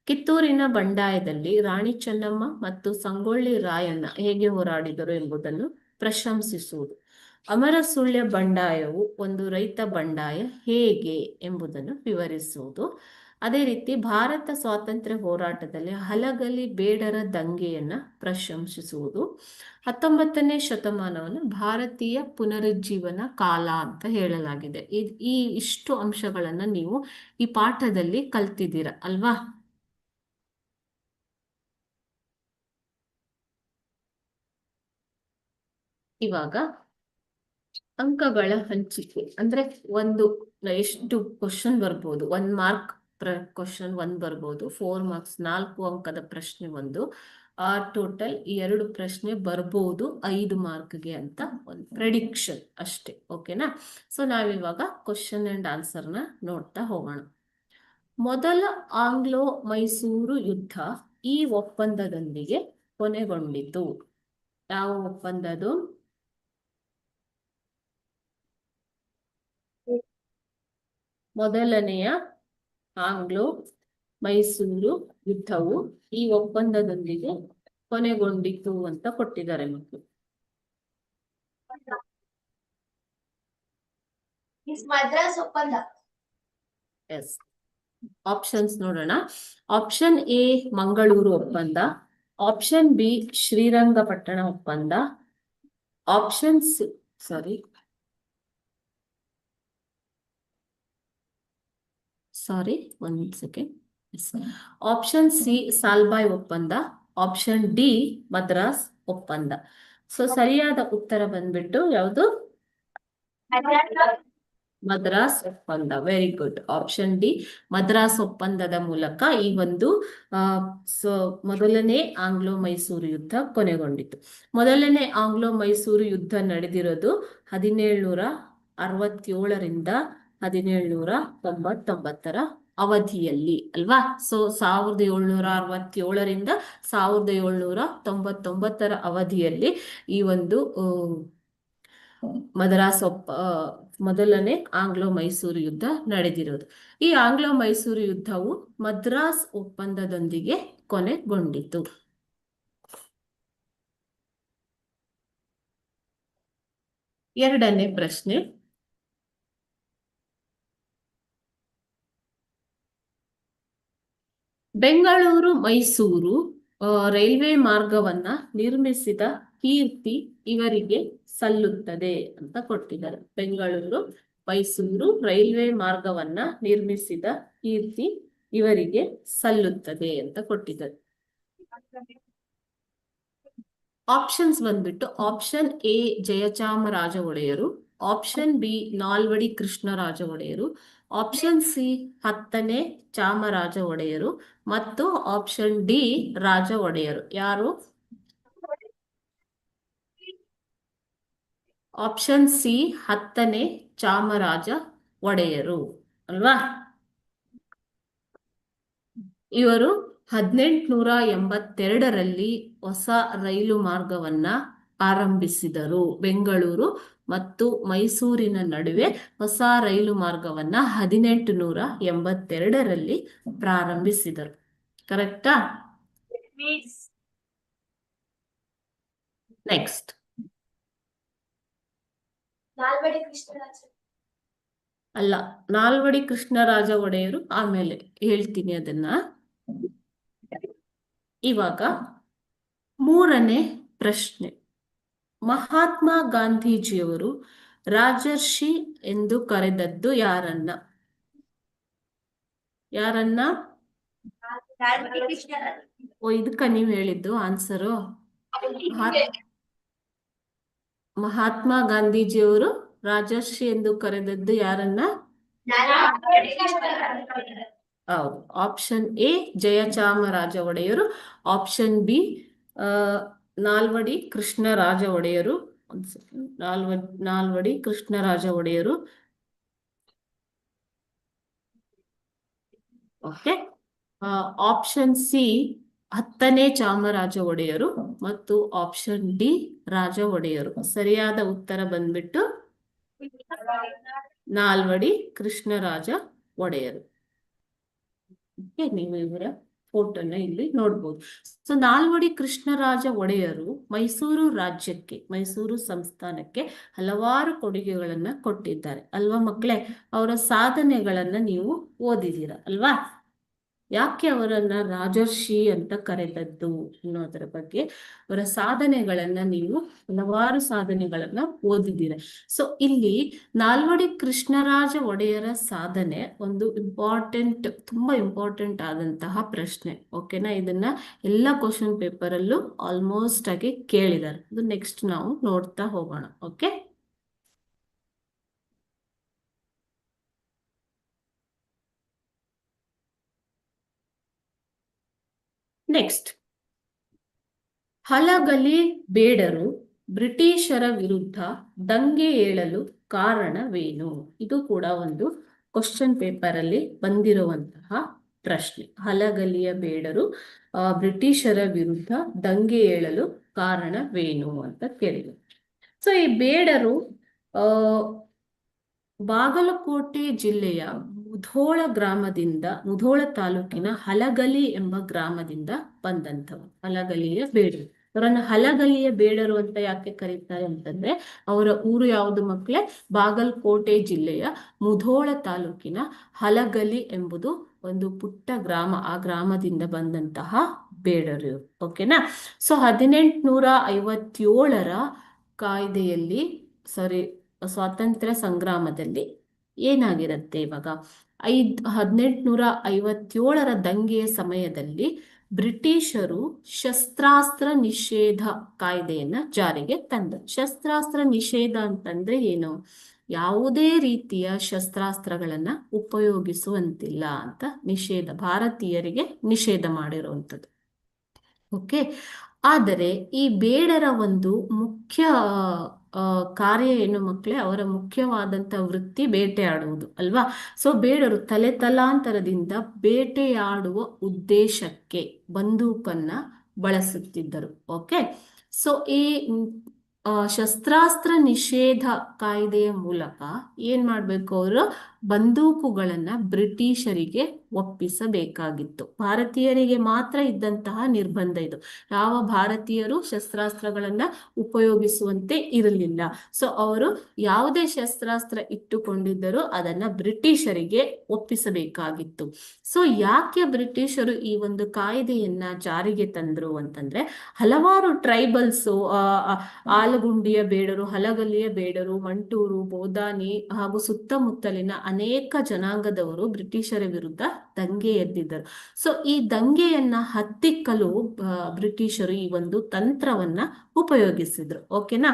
ಕಿತ್ತೂರಿನ ಬಂಡಾಯದಲ್ಲಿ ರಾಣಿ ಚೆನ್ನಮ್ಮ ಮತ್ತು ಸಂಗೊಳ್ಳಿ ರಾಯಣ್ಣ ಹೇಗೆ ಹೋರಾಡಿದರು ಎಂಬುದನ್ನು ಪ್ರಶಂಸಿಸುವುದು. ಅಮರಸುಳ್ಯ ಬಂಡಾಯವು ಒಂದು ರೈತ ಬಂಡಾಯ ಹೇಗೆ ಎಂಬುದನ್ನು ವಿವರಿಸುವುದು. ಅದೇ ರೀತಿ ಭಾರತ ಸ್ವಾತಂತ್ರ್ಯ ಹೋರಾಟದಲ್ಲಿ ಹಲಗಲಿ ಬೇಡರ ದಂಗೆಯನ್ನ ಪ್ರಶಂಸಿಸುವುದು. 19ನೇ ಶತಮಾನವನ್ನು ಭಾರತೀಯ ಪುನರುಜ್ಜೀವನ ಕಾಲ ಅಂತ ಹೇಳಲಾಗಿದೆ. ಈ ಇಷ್ಟು ಅಂಶಗಳನ್ನ ನೀವು ಈ ಪಾಠದಲ್ಲಿ ಕಲ್ತಿದ್ದೀರ ಅಲ್ವಾ? ಇವಾಗ ಅಂಕಗಳ ಹಂಚಿಕೆ ಅಂದ್ರೆ ಎಷ್ಟು ಕ್ವಶನ್ ಬರ್ಬೋದು? 1 ಮಾರ್ಕ್ ಕ್ವಶನ್ 1 ಬರ್ಬೋದು, 4 ಮಾರ್ಕ್ಸ್ 4 ಅಂಕದ ಪ್ರಶ್ನೆ ಒಂದು, ಟೋಟಲ್ 2 ಪ್ರಶ್ನೆ ಬರ್ಬೋದು 5 ಮಾರ್ಕ್ಗೆ ಅಂತ ಒಂದು ಪ್ರೆಡಿಕ್ಷನ್ ಅಷ್ಟೇ. ಓಕೆನಾ? ಸೊ ನಾವಿವಾಗ ಕ್ವಶನ್ ಅಂಡ್ ಆನ್ಸರ್ನ ನೋಡ್ತಾ ಹೋಗೋಣ. ಮೊದಲ ಆಂಗ್ಲೋ ಮೈಸೂರು ಯುದ್ಧ ಈ ಒಪ್ಪಂದದೊಂದಿಗೆ ಕೊನೆಗೊಂಡಿತು. ಯಾವ ಒಪ್ಪಂದದು? ಮೊದಲನೆಯ ಆಂಗ್ಲೋ ಮೈಸೂರು ಯುದ್ಧವು ಈ ಒಪ್ಪಂದದೊಂದಿಗೆ ಕೊನೆಗೊಂಡಿತು ಅಂತ ಕೊಟ್ಟಿದ್ದಾರೆ ಮಕ್ಕಳು. ಮದ್ರಾಸ್ ಒಪ್ಪಂದ. ಎಸ್, ಆಪ್ಷನ್ಸ್ ನೋಡೋಣ. ಆಪ್ಷನ್ ಎ ಮಂಗಳೂರು ಒಪ್ಪಂದ, ಆಪ್ಷನ್ ಬಿ ಶ್ರೀರಂಗಪಟ್ಟಣ ಒಪ್ಪಂದ, ಆಪ್ಷನ್ ಸಿ ಒಂದು ಸೆಕೆಂಡ್. ಆಪ್ಷನ್ ಸಿ ಸಾಲ್ಬಾಯ್ ಒಪ್ಪಂದ, ಆಪ್ಷನ್ ಡಿ ಮದ್ರಾಸ್ ಒಪ್ಪಂದ. ಸೊ ಸರಿಯಾದ ಉತ್ತರ ಬಂದ್ಬಿಟ್ಟು ಯಾವುದು? ಮದ್ರಾಸ್ ಒಪ್ಪಂದ. Very good. Option D Madras ಒಪ್ಪಂದದ ಮೂಲಕ ಈ ಒಂದು ಮೊದಲನೇ ಆಂಗ್ಲೋ ಮೈಸೂರು ಯುದ್ಧ ಕೊನೆಗೊಂಡಿತು. ಮೊದಲನೇ ಆಂಗ್ಲೋ ಮೈಸೂರು ಯುದ್ಧ ನಡೆದಿರೋದು 1767ರಿಂದ 1799 ಅವಧಿಯಲ್ಲಿ ಅಲ್ವಾ. ಸೊ 1767ರಿಂದ 1799 ಅವಧಿಯಲ್ಲಿ ಈ ಒಂದು ಮದ್ರಾಸ್ ಮೊದಲನೇ ಆಂಗ್ಲೋ ಮೈಸೂರು ಯುದ್ಧ ನಡೆದಿರುವುದು. ಈ ಆಂಗ್ಲೋ ಮೈಸೂರು ಯುದ್ಧವು ಮದ್ರಾಸ್ ಒಪ್ಪಂದದೊಂದಿಗೆ ಕೊನೆಗೊಂಡಿತು. ಎರಡನೇ ಪ್ರಶ್ನೆ, ಬೆಂಗಳೂರು ಮೈಸೂರು ರೈಲ್ವೆ ಮಾರ್ಗವನ್ನ ನಿರ್ಮಿಸಿದ ಕೀರ್ತಿ ಇವರಿಗೆ ಸಲ್ಲುತ್ತದೆ ಅಂತ ಕೊಟ್ಟಿದ್ದಾರೆ. ಬೆಂಗಳೂರು ಮೈಸೂರು ರೈಲ್ವೆ ಮಾರ್ಗವನ್ನ ನಿರ್ಮಿಸಿದ ಕೀರ್ತಿ ಇವರಿಗೆ ಸಲ್ಲುತ್ತದೆ ಅಂತ ಕೊಟ್ಟಿದ್ದಾರೆ. ಆಪ್ಷನ್ಸ್ ಬಂದ್ಬಿಟ್ಟು ಆಪ್ಷನ್ ಎ ಜಯಚಾಮರಾಜ ಒಡೆಯರು, ಆಪ್ಷನ್ ಬಿ ನಾಲ್ವಡಿ ಕೃಷ್ಣರಾಜ ಒಡೆಯರು, ಆಪ್ಷನ್ ಸಿ 10ನೇ ಚಾಮರಾಜ ಒಡೆಯರು ಮತ್ತು ಆಪ್ಷನ್ ಡಿ ರಾಜ ಒಡೆಯರು. ಯಾರು? ಆಪ್ಷನ್ ಸಿ 10ನೇ ಚಾಮರಾಜ ಒಡೆಯರು ಅಲ್ವಾ. ಇವರು 1882ರಲ್ಲಿ ಹೊಸ ರೈಲು ಮಾರ್ಗವನ್ನ ಆರಂಭಿಸಿದರು. ಬೆಂಗಳೂರು ಮತ್ತು ಮೈಸೂರಿನ ನಡುವೆ ಹೊಸ ರೈಲು ಮಾರ್ಗವನ್ನ 1882ರಲ್ಲಿ ಪ್ರಾರಂಭಿಸಿದರು. ಕರೆಕ್ಟಾ? ನೆಕ್ಸ್ಟ್, ನಾಲ್ವಡಿ ಕೃಷ್ಣರಾಜ ಅಲ್ಲ, ನಾಲ್ವಡಿ ಕೃಷ್ಣರಾಜ ಒಡೆಯರು ಆಮೇಲೆ ಹೇಳ್ತೀನಿ ಅದನ್ನ. ಇವಾಗ ಮೂರನೇ ಪ್ರಶ್ನೆ, ಮಹಾತ್ಮ ಗಾಂಧೀಜಿಯವರು ರಾಜರ್ಷಿ ಎಂದು ಕರೆದದ್ದು ಯಾರನ್ನ? ಯಾರನ್ನ? ನಾಲ್ವಡಿ ಕೃಷ್ಣರಾಜ. ಓ, ಇದಕ್ಕ ನೀವು ಹೇಳಿದ್ದು ಆನ್ಸರು. ಮಹಾತ್ಮ ಗಾಂಧೀಜಿಯವರು ರಾಜರ್ಷಿ ಎಂದು ಕರೆದದ್ದು ಯಾರನ್ನ? ನಾಲ್ವಡಿ ಕೃಷ್ಣರಾಜ. ಹೌದು, ಆಪ್ಷನ್ ಎ ಜಯಚಾಮರಾಜ ಒಡೆಯರು, ಆಪ್ಷನ್ ಬಿ ನಾಲ್ವಡಿ ಕೃಷ್ಣರಾಜ ಒಡೆಯರು. ಒಂದು ಸೆಕೆಂಡ್, ನಾಲ್ವಡಿ ಕೃಷ್ಣರಾಜ ಒಡೆಯರು. ಓಕೆ, ಆಪ್ಷನ್ ಸಿ 10ನೇ ಚಾಮರಾಜ ಒಡೆಯರು ಮತ್ತು ಆಪ್ಷನ್ ಡಿ ರಾಜ ಒಡೆಯರು. ಸರಿಯಾದ ಉತ್ತರ ಬಂದ್ಬಿಟ್ಟು ನಾಲ್ವಡಿ ಕೃಷ್ಣರಾಜ ಒಡೆಯರು. ನೀವು ಇವರ ಫೋಟೋನ ಇಲ್ಲಿ ನೋಡ್ಬೋದು. ಸೊ ನಾಲ್ವಡಿ ಕೃಷ್ಣರಾಜ ಒಡೆಯರು ಮೈಸೂರು ರಾಜ್ಯಕ್ಕೆ, ಮೈಸೂರು ಸಂಸ್ಥಾನಕ್ಕೆ ಹಲವಾರು ಕೊಡುಗೆಗಳನ್ನ ಕೊಟ್ಟಿದ್ದಾರೆ ಅಲ್ವಾ ಮಕ್ಕಳೇ. ಅವರ ಸಾಧನೆಗಳನ್ನ ನೀವು ಓದಿದ್ದೀರ ಅಲ್ವಾ. ಯಾಕೆ ಅವರನ್ನ ರಾಜರ್ಷಿ ಅಂತ ಕರೆದದ್ದು ಅನ್ನೋದರ ಬಗ್ಗೆ, ಅವರ ಸಾಧನೆಗಳನ್ನ ನೀವು ಹಲವಾರು ಸಾಧನೆಗಳನ್ನ ಓದಿದ್ದೀರ. ಸೊ ಇಲ್ಲಿ ನಾಲ್ವಡಿ ಕೃಷ್ಣರಾಜ ಒಡೆಯರ ಸಾಧನೆ ಒಂದು ತುಂಬಾ ಇಂಪಾರ್ಟೆಂಟ್ ಆದಂತಹ ಪ್ರಶ್ನೆ. ಓಕೆನಾ, ಇದನ್ನ ಎಲ್ಲ ಕ್ವಶನ್ ಪೇಪರ್ ಅಲ್ಲೂ ಆಲ್ಮೋಸ್ಟ್ ಆಗಿ ಕೇಳಿದ್ದಾರೆ. ಅದು ನೆಕ್ಸ್ಟ್ ನಾವು ನೋಡ್ತಾ ಹೋಗೋಣ. ಓಕೆ, ನೆಕ್ಸ್ಟ್, ಹಲಗಲಿ ಬೇಡರು ಬ್ರಿಟಿಷರ ವಿರುದ್ಧ ದಂಗೆ ಏಳಲು ಕಾರಣವೇನು? ಇದು ಕೂಡ ಒಂದು ಕ್ವಶನ್ ಪೇಪರ್ ಅಲ್ಲಿ ಬಂದಿರುವಂತಹ ಪ್ರಶ್ನೆ. ಹಲಗಲಿಯ ಬೇಡರು ಬ್ರಿಟಿಷರ ವಿರುದ್ಧ ದಂಗೆ ಏಳಲು ಕಾರಣವೇನು ಅಂತ ಕೇಳಿದ್ರು. ಸೊ ಈ ಬೇಡರು ಬಾಗಲಕೋಟೆ ಜಿಲ್ಲೆಯ ಮುಧೋಳ ತಾಲೂಕಿನ ಹಲಗಲಿ ಎಂಬ ಗ್ರಾಮದಿಂದ ಬಂದಂಥವು ಹಲಗಲಿಯ ಬೇಡರು. ಅವರನ್ನ ಹಲಗಲಿಯ ಬೇಡರು ಅಂತ ಯಾಕೆ ಕರೀತಾರೆ ಅಂತಂದ್ರೆ, ಅವರ ಊರು ಯಾವುದು ಮಕ್ಕಳೇ? ಬಾಗಲಕೋಟೆ ಜಿಲ್ಲೆಯ ಮುಧೋಳ ತಾಲೂಕಿನ ಹಲಗಲಿ ಎಂಬುದು ಒಂದು ಪುಟ್ಟ ಗ್ರಾಮ. ಆ ಗ್ರಾಮದಿಂದ ಬಂದಂತಹ ಬೇಡರು. ಓಕೆನಾ. ಸೊ 1857ರ ಕಾಯ್ದೆಯಲ್ಲಿ ಸ್ವಾತಂತ್ರ್ಯ ಸಂಗ್ರಾಮದಲ್ಲಿ ಏನಾಗಿರುತ್ತೆ ಇವಾಗ, 1857ರ ದಂಗೆಯ ಸಮಯದಲ್ಲಿ ಬ್ರಿಟಿಷರು ಶಸ್ತ್ರಾಸ್ತ್ರ ನಿಷೇಧ ಕಾಯ್ದೆಯನ್ನ ಜಾರಿಗೆ ತಂದರು. ಶಸ್ತ್ರಾಸ್ತ್ರ ನಿಷೇಧ ಅಂತಂದ್ರೆ ಏನು? ಯಾವುದೇ ರೀತಿಯ ಶಸ್ತ್ರಾಸ್ತ್ರಗಳನ್ನ ಉಪಯೋಗಿಸುವಂತಿಲ್ಲ ಅಂತ ಭಾರತೀಯರಿಗೆ ನಿಷೇಧ ಮಾಡಿರುವಂಥದ್ದು. ಓಕೆ. ಆದರೆ ಈ ಬೇಡರ ಒಂದು ಮುಖ್ಯ ಆ, ಕಾರ್ಯ ಏನು ಮಕ್ಕಳೇ, ಅವರ ಮುಖ್ಯವಾದಂಥ ವೃತ್ತಿ ಬೇಟೆಯಾಡುವುದು ಅಲ್ವಾ. ಸೊ ಬೇಡರು ತಲೆ ತಲಾಂತರದಿಂದ ಬೇಟೆಯಾಡುವ ಉದ್ದೇಶಕ್ಕೆ ಬಂದೂಕನ್ನ ಬಳಸುತ್ತಿದ್ದರು. ಓಕೆ. ಸೊ ಈ ಶಸ್ತ್ರಾಸ್ತ್ರ ನಿಷೇಧ ಕಾಯ್ದೆಯ ಮೂಲಕ ಏನ್ ಮಾಡ್ಬೇಕು, ಅವರು ಬಂದೂಕುಗಳನ್ನ ಬ್ರಿಟಿಷರಿಗೆ ಒಪ್ಪಿಸಬೇಕಾಗಿತ್ತು. ಭಾರತೀಯರಿಗೆ ಮಾತ್ರ ಇದ್ದಂತಹ ನಿರ್ಬಂಧ ಇದು. ಯಾವ ಭಾರತೀಯರು ಶಸ್ತ್ರಾಸ್ತ್ರಗಳನ್ನ ಉಪಯೋಗಿಸುವಂತೆ ಇರಲಿಲ್ಲ. ಸೊ ಅವರು ಯಾವುದೇ ಶಸ್ತ್ರಾಸ್ತ್ರ ಇಟ್ಟುಕೊಂಡಿದ್ದರೂ ಅದನ್ನ ಬ್ರಿಟಿಷರಿಗೆ ಒಪ್ಪಿಸಬೇಕಾಗಿತ್ತು. ಸೊ ಯಾಕೆ ಬ್ರಿಟಿಷರು ಈ ಒಂದು ಕಾಯ್ದೆಯನ್ನ ಜಾರಿಗೆ ತಂದ್ರು ಅಂತಂದ್ರೆ, ಹಲವಾರು ಟ್ರೈಬಲ್ಸು, ಆಲಗುಂಡಿಯ ಬೇಡರು, ಹಲಗಲಿಯ ಬೇಡರು, ಮಂಟೂರು, ಬೋದಾನಿ ಹಾಗೂ ಸುತ್ತಮುತ್ತಲಿನ ಅನೇಕ ಜನಾಂಗದವರು ಬ್ರಿಟಿಷರ ವಿರುದ್ಧ ದಂಗೆ ಎದ್ದಿದ್ದರು. ಸೊ ಈ ದಂಗೆಯನ್ನ ಹತ್ತಿಕ್ಕಲು ಬ್ರಿಟಿಷರು ಈ ಒಂದು ತಂತ್ರವನ್ನ ಉಪಯೋಗಿಸಿದ್ರು. ಓಕೆನಾ.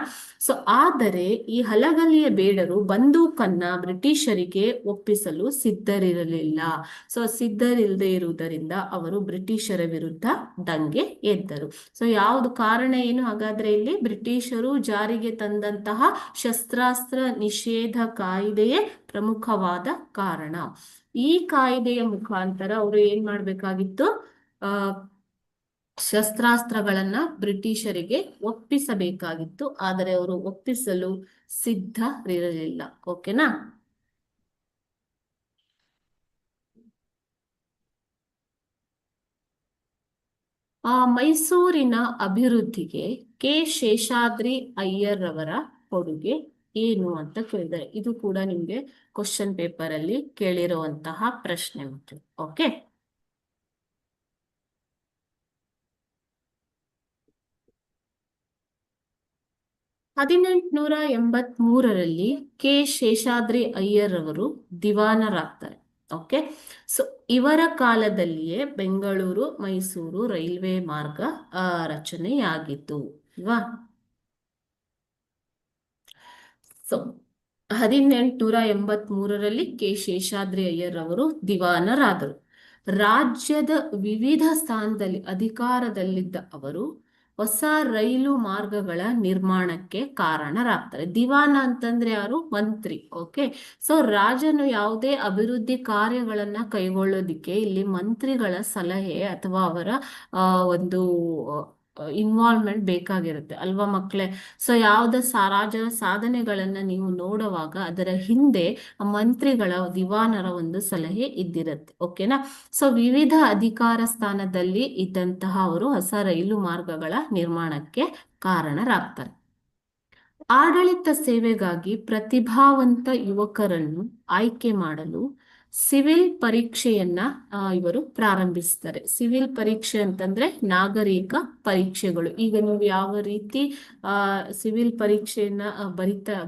ಸೊ ಆದರೆ ಈ ಹಲಗಲಿಯ ಬೇಡರು ಬಂದೂಕನ್ನ ಬ್ರಿಟಿಷರಿಗೆ ಒಪ್ಪಿಸಲು ಸಿದ್ಧರಿರಲಿಲ್ಲ. ಸೊ ಸಿದ್ಧರಿಲ್ಲದೆ ಇರುವುದರಿಂದ ಅವರು ಬ್ರಿಟಿಷರ ವಿರುದ್ಧ ದಂಗೆ ಎದ್ದರು. ಸೊ ಯಾವುದು ಕಾರಣ ಏನು ಹಾಗಾದ್ರೆ, ಇಲ್ಲಿ ಬ್ರಿಟಿಷರು ಜಾರಿಗೆ ತಂದಂತಹ ಶಸ್ತ್ರಾಸ್ತ್ರ ನಿಷೇಧ ಕಾಯ್ದೆಯೇ ಪ್ರಮುಖವಾದ ಕಾರಣ. ಈ ಕಾಯ್ದೆಯ ಮುಖಾಂತರ ಅವರು ಏನ್ ಮಾಡ್ಬೇಕಾಗಿತ್ತು, ಶಸ್ತ್ರಾಸ್ತ್ರಗಳನ್ನ ಬ್ರಿಟಿಷರಿಗೆ ಒಪ್ಪಿಸಬೇಕಾಗಿತ್ತು. ಆದರೆ ಅವರು ಒಪ್ಪಿಸಲು ಸಿದ್ಧರಿರಲಿಲ್ಲ. ಓಕೆನಾ. ಮೈಸೂರಿನ ಅಭಿವೃದ್ಧಿಗೆ ಕೆ ಶೇಷಾದ್ರಿ ಅಯ್ಯರ್ ಅವರ ಕೊಡುಗೆ ಏನು ಅಂತ ಕೇಳಿದ್ದಾರೆ. ಇದು ಕೂಡ ನಿಮ್ಗೆ ಕ್ವಶನ್ ಪೇಪರ್ ಅಲ್ಲಿ ಕೇಳಿರುವಂತಹ ಪ್ರಶ್ನೆ ಮಕ್ಕಳು. ಓಕೆ. ಹದಿನೆಂಟುನೂರ 1883ರಲ್ಲಿ ಕೆ ಶೇಷಾದ್ರಿ ಅಯ್ಯರ್ ಅವರು ದಿವಾನರಾಗ್ತಾರೆ. ಓಕೆ. ಸೊ ಇವರ ಕಾಲದಲ್ಲಿಯೇ ಬೆಂಗಳೂರು ಮೈಸೂರು ರೈಲ್ವೆ ಮಾರ್ಗ ರಚನೆಯಾಗಿತ್ತು ಅಲ್ವಾ. ಸೊ 1883ರಲ್ಲಿ ಕೆ ಶೇಷಾದ್ರಿ ಅಯ್ಯರ್ ಅವರು ದಿವಾನರಾದರು. ರಾಜ್ಯದ ವಿವಿಧ ಸ್ಥಾನದಲ್ಲಿ ಅಧಿಕಾರದಲ್ಲಿದ್ದ ಅವರು ಹೊಸ ರೈಲು ಮಾರ್ಗಗಳ ನಿರ್ಮಾಣಕ್ಕೆ ಕಾರಣರಾಗ್ತಾರೆ. ದಿವಾನ ಅಂತಂದ್ರೆ ಯಾರು, ಮಂತ್ರಿ. ಓಕೆ. ಸೊ ರಾಜನು ಯಾವುದೇ ಅಭಿವೃದ್ಧಿ ಕಾರ್ಯಗಳನ್ನ ಕೈಗೊಳ್ಳೋದಿಕ್ಕೆ ಇಲ್ಲಿ ಮಂತ್ರಿಗಳ ಸಲಹೆ ಅಥವಾ ಅವರ ಒಂದು ಇನ್ವಾಲ್ವ್ಮೆಂಟ್ ಬೇಕಾಗಿರುತ್ತೆ ಅಲ್ವಾ ಮಕ್ಕಳೇ. ಸೊ ಯಾವುದೇ ರಾಜರ ಸಾಧನೆಗಳನ್ನ ನೀವು ನೋಡುವಾಗ ಅದರ ಹಿಂದೆ ಮಂತ್ರಿಗಳ ದಿವಾನರ ಒಂದು ಸಲಹೆ ಇದ್ದಿರುತ್ತೆ. ಓಕೆನಾ. ಸೊ ವಿವಿಧ ಅಧಿಕಾರ ಸ್ಥಾನದಲ್ಲಿ ಇದ್ದಂತಹ ಅವರು ಹೊಸ ರೈಲು ಮಾರ್ಗಗಳ ನಿರ್ಮಾಣಕ್ಕೆ ಕಾರಣರಾಗ್ತಾರೆ. ಆಡಳಿತ ಸೇವೆಗಾಗಿ ಪ್ರತಿಭಾವಂತ ಯುವಕರನ್ನು ಆಯ್ಕೆ ಮಾಡಲು ಸಿವಿಲ್ ಪರೀಕ್ಷೆಯನ್ನ ಇವರು ಪ್ರಾರಂಭಿಸ್ತಾರೆ. ಸಿವಿಲ್ ಪರೀಕ್ಷೆ ಅಂತಂದ್ರೆ ನಾಗರಿಕ ಪರೀಕ್ಷೆಗಳು. ಈಗ ನೀವು ಯಾವ ರೀತಿ ಸಿವಿಲ್ ಪರೀಕ್ಷೆಯನ್ನ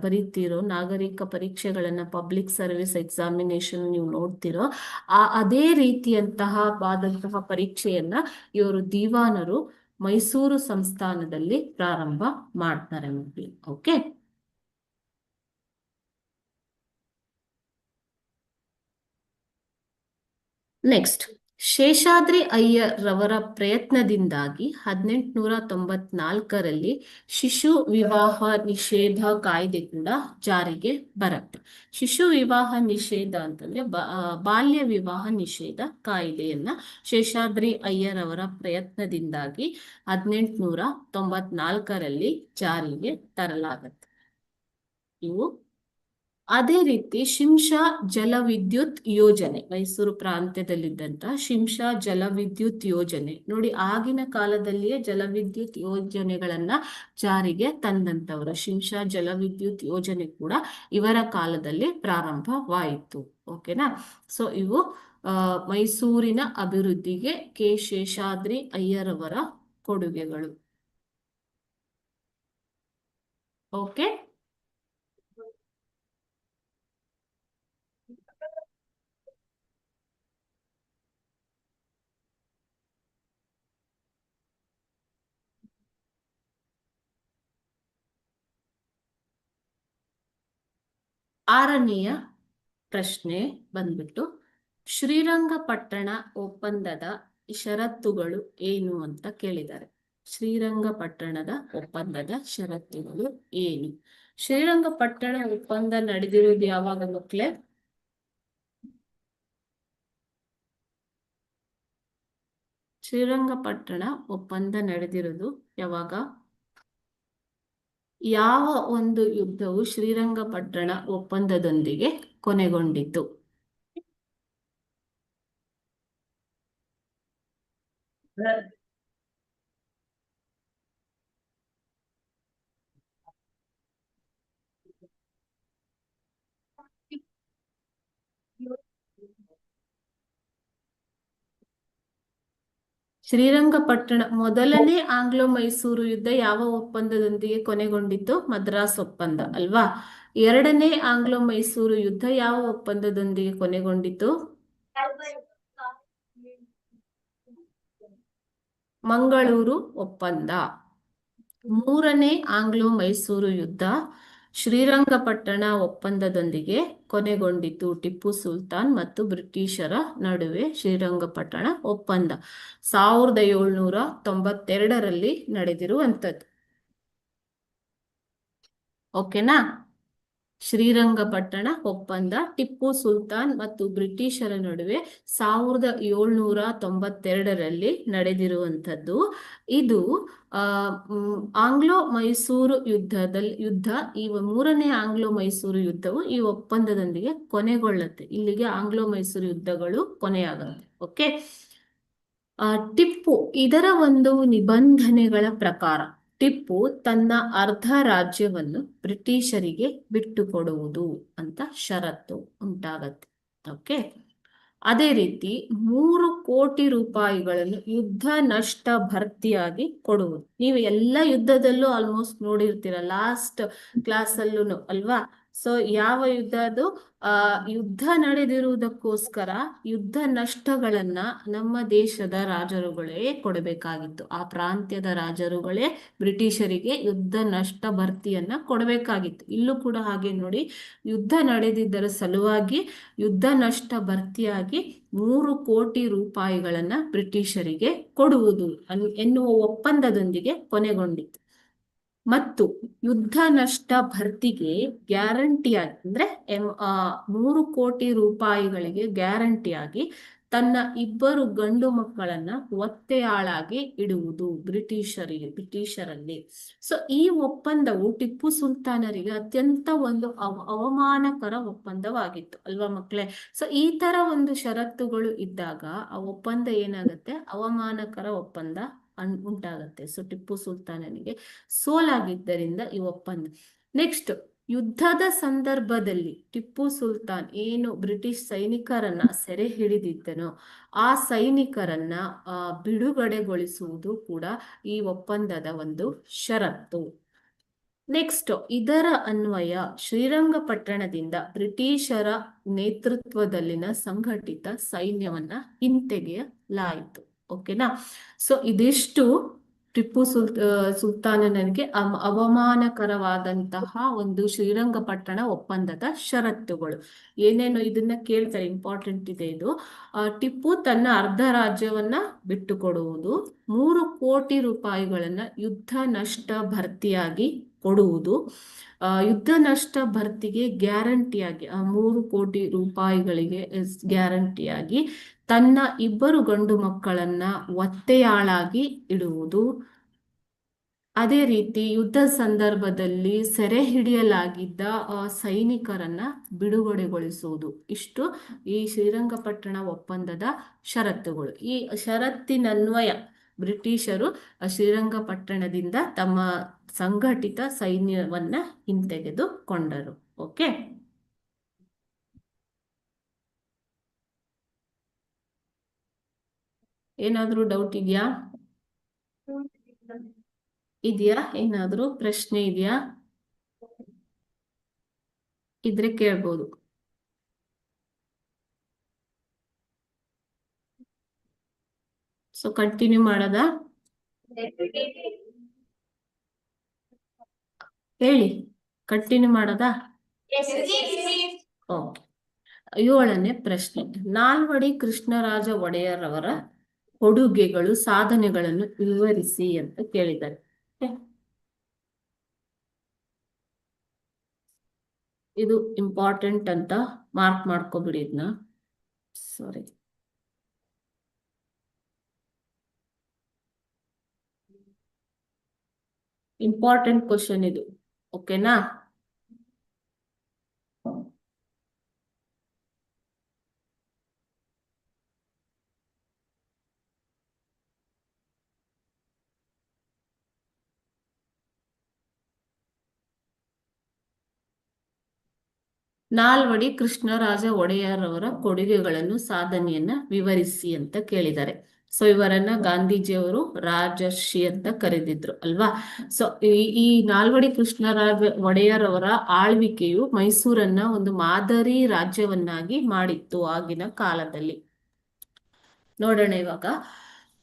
ಬರೀತೀರೋ, ನಾಗರಿಕ ಪರೀಕ್ಷೆಗಳನ್ನ ಪಬ್ಲಿಕ್ ಸರ್ವಿಸ್ ಎಕ್ಸಾಮಿನೇಷನ್ ನೀವು ನೋಡ್ತಿರೋ, ಅದೇ ರೀತಿಯಂತಹ ಪರೀಕ್ಷೆಯನ್ನ ಇವರು ದಿವಾನರು ಮೈಸೂರು ಸಂಸ್ಥಾನದಲ್ಲಿ ಪ್ರಾರಂಭ ಮಾಡ್ತಾರೆ ಮಕ್ಕಳು. ಓಕೆ. ನೆಕ್ಸ್ಟ್, ಶೇಷಾದ್ರಿ ಅಯ್ಯರ್ ರವರ ಪ್ರಯತ್ನದಿಂದಾಗಿ 1894ರಲ್ಲಿ ಶಿಶು ವಿವಾಹ ನಿಷೇಧ ಕಾಯ್ದೆ ಕೂಡ ಜಾರಿಗೆ ಬರುತ್ತೆ. ಶಿಶು ವಿವಾಹ ನಿಷೇಧ ಅಂತಂದ್ರೆ ಬಾಲ್ಯ ವಿವಾಹ ನಿಷೇಧ ಕಾಯ್ದೆಯನ್ನ ಶೇಷಾದ್ರಿ ಅಯ್ಯರ್ ಅವರ ಪ್ರಯತ್ನದಿಂದಾಗಿ 1894ರಲ್ಲಿ ಜಾರಿಗೆ ತರಲಾಗತ್ತೆ. ಇವು ಅದೇ ರೀತಿ ಶಿಂಷಾ ಜಲವಿದ್ಯುತ್ ಯೋಜನೆ, ಮೈಸೂರು ಪ್ರಾಂತ್ಯದಲ್ಲಿದ್ದಂತಹ ಶಿಂಷಾ ಜಲವಿದ್ಯುತ್ ಯೋಜನೆ ನೋಡಿ, ಆಗಿನ ಕಾಲದಲ್ಲಿಯೇ ಜಲವಿದ್ಯುತ್ ಯೋಜನೆಗಳನ್ನ ಜಾರಿಗೆ ತಂದಂತವರು. ಶಿಂಷಾ ಜಲವಿದ್ಯುತ್ ಯೋಜನೆ ಕೂಡ ಇವರ ಕಾಲದಲ್ಲಿ ಪ್ರಾರಂಭವಾಯಿತು. ಓಕೆನಾ. ಸೊ ಇವು ಮೈಸೂರಿನ ಅಭಿವೃದ್ಧಿಗೆ ಕೆ ಶೇಷಾದ್ರಿ ಅಯ್ಯರ್ ಅವರ ಕೊಡುಗೆಗಳು. ಓಕೆ. ಆರನೆಯ ಪ್ರಶ್ನೆ ಬಂದ್ಬಿಟ್ಟು, ಶ್ರೀರಂಗಪಟ್ಟಣ ಒಪ್ಪಂದದ ಷರತ್ತುಗಳು ಏನು ಅಂತ ಕೇಳಿದ್ದಾರೆ. ಶ್ರೀರಂಗಪಟ್ಟಣದ ಒಪ್ಪಂದದ ಷರತ್ತುಗಳು ಏನು? ಶ್ರೀರಂಗಪಟ್ಟಣ ಒಪ್ಪಂದ ನಡೆದಿರುವುದು ಯಾವಾಗ ಮಕ್ಕಳೇ? ಶ್ರೀರಂಗಪಟ್ಟಣ ಒಪ್ಪಂದ ನಡೆದಿರುವುದು ಯಾವಾಗ? ಯಾವ ಒಂದು ಯುದ್ಧವು ಶ್ರೀರಂಗಪಟ್ಟಣ ಒಪ್ಪಂದದೊಂದಿಗೆ ಕೊನೆಗೊಂಡಿತು? ಶ್ರೀರಂಗಪಟ್ಟಣ ಮೊದಲನೇ ಆಂಗ್ಲೋ ಮೈಸೂರು ಯುದ್ಧ ಯಾವ ಒಪ್ಪಂದದೊಂದಿಗೆ ಕೊನೆಗೊಂಡಿತು? ಮದ್ರಾಸ್ ಒಪ್ಪಂದ ಅಲ್ವಾ? ಎರಡನೇ ಆಂಗ್ಲೋ ಮೈಸೂರು ಯುದ್ಧ ಯಾವ ಒಪ್ಪಂದದೊಂದಿಗೆ ಕೊನೆಗೊಂಡಿತು? ಮಂಗಳೂರು ಒಪ್ಪಂದ. ಮೂರನೇ ಆಂಗ್ಲೋ ಮೈಸೂರು ಯುದ್ಧ ಶ್ರೀರಂಗಪಟ್ಟಣ ಒಪ್ಪಂದದೊಂದಿಗೆ ಕೊನೆಗೊಂಡಿತು. ಟಿಪ್ಪು ಸುಲ್ತಾನ್ ಮತ್ತು ಬ್ರಿಟಿಷರ ನಡುವೆ ಶ್ರೀರಂಗಪಟ್ಟಣ ಒಪ್ಪಂದ 1792ರಲ್ಲಿ ನಡೆದಿರುವಂಥದ್ದು. ಓಕೆನಾ? ಶ್ರೀರಂಗಪಟ್ಟಣ ಒಪ್ಪಂದ ಟಿಪ್ಪು ಸುಲ್ತಾನ್ ಮತ್ತು ಬ್ರಿಟಿಷರ ನಡುವೆ 1792ರಲ್ಲಿ ನಡೆದಿರುವಂಥದ್ದು. ಇದು ಆಂಗ್ಲೋ ಮೈಸೂರು ಯುದ್ಧ ಈ ಮೂರನೇ ಆಂಗ್ಲೋ ಮೈಸೂರು ಯುದ್ಧವು ಈ ಒಪ್ಪಂದದೊಂದಿಗೆ ಕೊನೆಗೊಳ್ಳುತ್ತೆ. ಇಲ್ಲಿಗೆ ಆಂಗ್ಲೋ ಮೈಸೂರು ಯುದ್ಧಗಳು ಕೊನೆಯಾಗುತ್ತೆ. ಓಕೆ. ಟಿಪ್ಪು ಇದರ ಒಂದು ನಿಬಂಧನೆಗಳ ಪ್ರಕಾರ ಟಿಪ್ಪು ತನ್ನ ಅರ್ಧ ರಾಜ್ಯವನ್ನು ಬ್ರಿಟಿಷರಿಗೆ ಬಿಟ್ಟುಕೊಡುವುದು ಅಂತ ಷರತ್ತು ಉಂಟಾಗತ್ತೆ. ಓಕೆ. ಅದೇ ರೀತಿ 3 ಕೋಟಿ ರೂಪಾಯಿಗಳನ್ನು ಯುದ್ಧ ನಷ್ಟ ಭರ್ತಿಯಾಗಿ ಕೊಡುವುದು. ನೀವು ಎಲ್ಲ ಯುದ್ಧದಲ್ಲೂ ಆಲ್ಮೋಸ್ಟ್ ನೋಡಿರ್ತೀರ, ಲಾಸ್ಟ್ ಕ್ಲಾಸಲ್ಲೂ ಅಲ್ವಾ? ಸೊ ಯಾವ ಯುದ್ಧ ಅದು? ಯುದ್ಧ ನಡೆದಿರುವುದಕ್ಕೋಸ್ಕರ ಯುದ್ಧ ನಷ್ಟಗಳನ್ನ ನಮ್ಮ ದೇಶದ ರಾಜರುಗಳೇ ಕೊಡಬೇಕಾಗಿತ್ತು. ಆ ಪ್ರಾಂತ್ಯದ ರಾಜರುಗಳೇ ಬ್ರಿಟಿಷರಿಗೆ ಯುದ್ಧ ನಷ್ಟ ಭರ್ತಿಯನ್ನ ಕೊಡಬೇಕಾಗಿತ್ತು. ಇಲ್ಲೂ ಕೂಡ ಹಾಗೆ ನೋಡಿ, ಯುದ್ಧ ನಡೆದಿದ್ದರ ಸಲುವಾಗಿ ಯುದ್ಧ ನಷ್ಟ ಭರ್ತಿಯಾಗಿ 3 ಕೋಟಿ ರೂಪಾಯಿಗಳನ್ನ ಬ್ರಿಟಿಷರಿಗೆ ಕೊಡುವುದು ಎನ್ನುವ ಒಪ್ಪಂದದೊಂದಿಗೆ ಕೊನೆಗೊಂಡಿತ್ತು. ಮತ್ತು ಯುದ್ಧ ನಷ್ಟ ಭರ್ತಿಗೆ ಗ್ಯಾರಂಟಿಯಾಗಿ ಅಂದ್ರೆ 3 ಕೋಟಿ ರೂಪಾಯಿಗಳಿಗೆ ಗ್ಯಾರಂಟಿಯಾಗಿ ತನ್ನ 2 ಗಂಡು ಮಕ್ಕಳನ್ನ ಒತ್ತೆಯಾಳಾಗಿ ಇಡುವುದು ಬ್ರಿಟಿಷರಲ್ಲಿ. ಸೊ ಈ ಒಪ್ಪಂದವು ಟಿಪ್ಪು ಸುಲ್ತಾನರಿಗೆ ಅತ್ಯಂತ ಒಂದು ಅವಮಾನಕರ ಒಪ್ಪಂದವಾಗಿತ್ತು ಅಲ್ವಾ ಮಕ್ಕಳೇ? ಸೊ ಈ ತರ ಒಂದು ಷರತ್ತುಗಳು ಇದ್ದಾಗ ಆ ಒಪ್ಪಂದ ಏನಾಗುತ್ತೆ? ಅವಮಾನಕರ ಒಪ್ಪಂದ ಉಂಟಾಗತ್ತೆ. ಸೊ ಟಿಪ್ಪು ಸುಲ್ತಾನನಿಗೆ ಸೋಲಾಗಿದ್ದರಿಂದ ಈ ಒಪ್ಪಂದ. ನೆಕ್ಸ್ಟ್, ಯುದ್ಧದ ಸಂದರ್ಭದಲ್ಲಿ ಟಿಪ್ಪು ಸುಲ್ತಾನ್ ಏನು ಬ್ರಿಟಿಷ್ ಸೈನಿಕರನ್ನ ಸೆರೆ ಹಿಡಿದಿದ್ದನೋ ಆ ಸೈನಿಕರನ್ನ ಬಿಡುಗಡೆಗೊಳಿಸುವುದು ಕೂಡ ಈ ಒಪ್ಪಂದದ ಒಂದು ಷರತ್ತು. ನೆಕ್ಸ್ಟ್, ಇದರ ಅನ್ವಯ ಶ್ರೀರಂಗಪಟ್ಟಣದಿಂದ ಬ್ರಿಟಿಷರ ನೇತೃತ್ವದಲ್ಲಿನ ಸಂಘಟಿತ ಸೈನ್ಯವನ್ನ ಹಿಂತೆಗೆಯಲಾಯಿತು. ಓಕೆನಾ? ಸೊ ಇದಿಷ್ಟು ಟಿಪ್ಪು ಸುಲ್ತಾನನಿಗೆ ಅವಮಾನಕರವಾದಂತಹ ಒಂದು ಶ್ರೀರಂಗಪಟ್ಟಣ ಒಪ್ಪಂದದ ಷರತ್ತುಗಳು. ಏನೇನು ಇದನ್ನ ಕೇಳ್ತಾರೆ, ಇಂಪಾರ್ಟೆಂಟ್ ಇದೆ ಇದು. ಟಿಪ್ಪು ತನ್ನ ಅರ್ಧ ರಾಜ್ಯವನ್ನ ಬಿಟ್ಟುಕೊಡುವುದು, 3 ಕೋಟಿ ರೂಪಾಯಿಗಳನ್ನ ಯುದ್ಧ ನಷ್ಟ ಭರ್ತಿಯಾಗಿ ಕೊಡುವುದು, ಯುದ್ಧ ನಷ್ಟ ಭರ್ತಿಗೆ ಗ್ಯಾರಂಟಿಯಾಗಿ 3 ಕೋಟಿ ರೂಪಾಯಿಗಳಿಗೆ ಗ್ಯಾರಂಟಿಯಾಗಿ ತನ್ನ 2 ಗಂಡು ಮಕ್ಕಳನ್ನ ಒತ್ತೆಯಾಳಾಗಿ ಇಡುವುದು, ಅದೇ ರೀತಿ ಯುದ್ಧ ಸಂದರ್ಭದಲ್ಲಿ ಸೆರೆ ಹಿಡಿಯಲಾಗಿದ್ದ ಸೈನಿಕರನ್ನ ಬಿಡುಗಡೆಗೊಳಿಸುವುದು. ಇಷ್ಟು ಈ ಶ್ರೀರಂಗಪಟ್ಟಣ ಒಪ್ಪಂದದ ಷರತ್ತುಗಳು. ಈ ಷರತ್ತಿನನ್ವಯ ಬ್ರಿಟಿಷರು ಶ್ರೀರಂಗಪಟ್ಟಣದಿಂದ ತಮ್ಮ ಸಂಘಟಿತ ಸೈನ್ಯವನ್ನ ಹಿಂತೆಗೆದುಕೊಂಡರು. ಓಕೆ. ಏನಾದ್ರೂ ಡೌಟ್ ಇದೆಯಾ? ಏನಾದ್ರೂ ಪ್ರಶ್ನೆ ಇದೆಯಾ? ಇದ್ರೆ ಕೇಳ್ಬೋದು. ಸೊ ಕಂಟಿನ್ಯೂ ಮಾಡದ? ಹೇಳಿ, ಕಂಟಿನ್ಯೂ ಮಾಡದ? ಓಕೆ. 7ನೇ ಪ್ರಶ್ನೆ, ನಾಲ್ವಡಿ ಕೃಷ್ಣರಾಜ ಒಡೆಯರ್ ಅವರ ಕೊಡುಗೆಗಳು ಸಾಧನೆಗಳನ್ನು ವಿವರಿಸಿ ಅಂತ ಕೇಳಿದ್ದಾರೆ. Okay? ಇದು ಇಂಪಾರ್ಟೆಂಟ್ ಅಂತ ಮಾರ್ಕ್ ಮಾಡ್ಕೊಬಿಡಿ ಇದನ್ನ. ಸಾರಿ, ಇಂಪಾರ್ಟೆಂಟ್ ಕ್ವಶನ್ ಇದು. ಓಕೆನಾ? ನಾಲ್ವಡಿ ಕೃಷ್ಣರಾಜ ಒಡೆಯರ್ ಅವರ ಕೊಡುಗೆಗಳನ್ನು ಸಾಧನೆಯನ್ನ ವಿವರಿಸಿ ಅಂತ ಕೇಳಿದ್ದಾರೆ. ಸೊ ಇವರನ್ನ ಗಾಂಧೀಜಿಯವರು ರಾಜರ್ಷಿ ಅಂತ ಕರೆದಿದ್ರು ಅಲ್ವಾ. ಸೊ ಈ ನಾಲ್ವಡಿ ಕೃಷ್ಣರಾಜ ಒಡೆಯರ್ ಅವರ ಆಳ್ವಿಕೆಯು ಮೈಸೂರನ್ನ ಒಂದು ಮಾದರಿ ರಾಜ್ಯವನ್ನಾಗಿ ಮಾಡಿತ್ತು ಆಗಿನ ಕಾಲದಲ್ಲಿ. ನೋಡೋಣ ಇವಾಗ.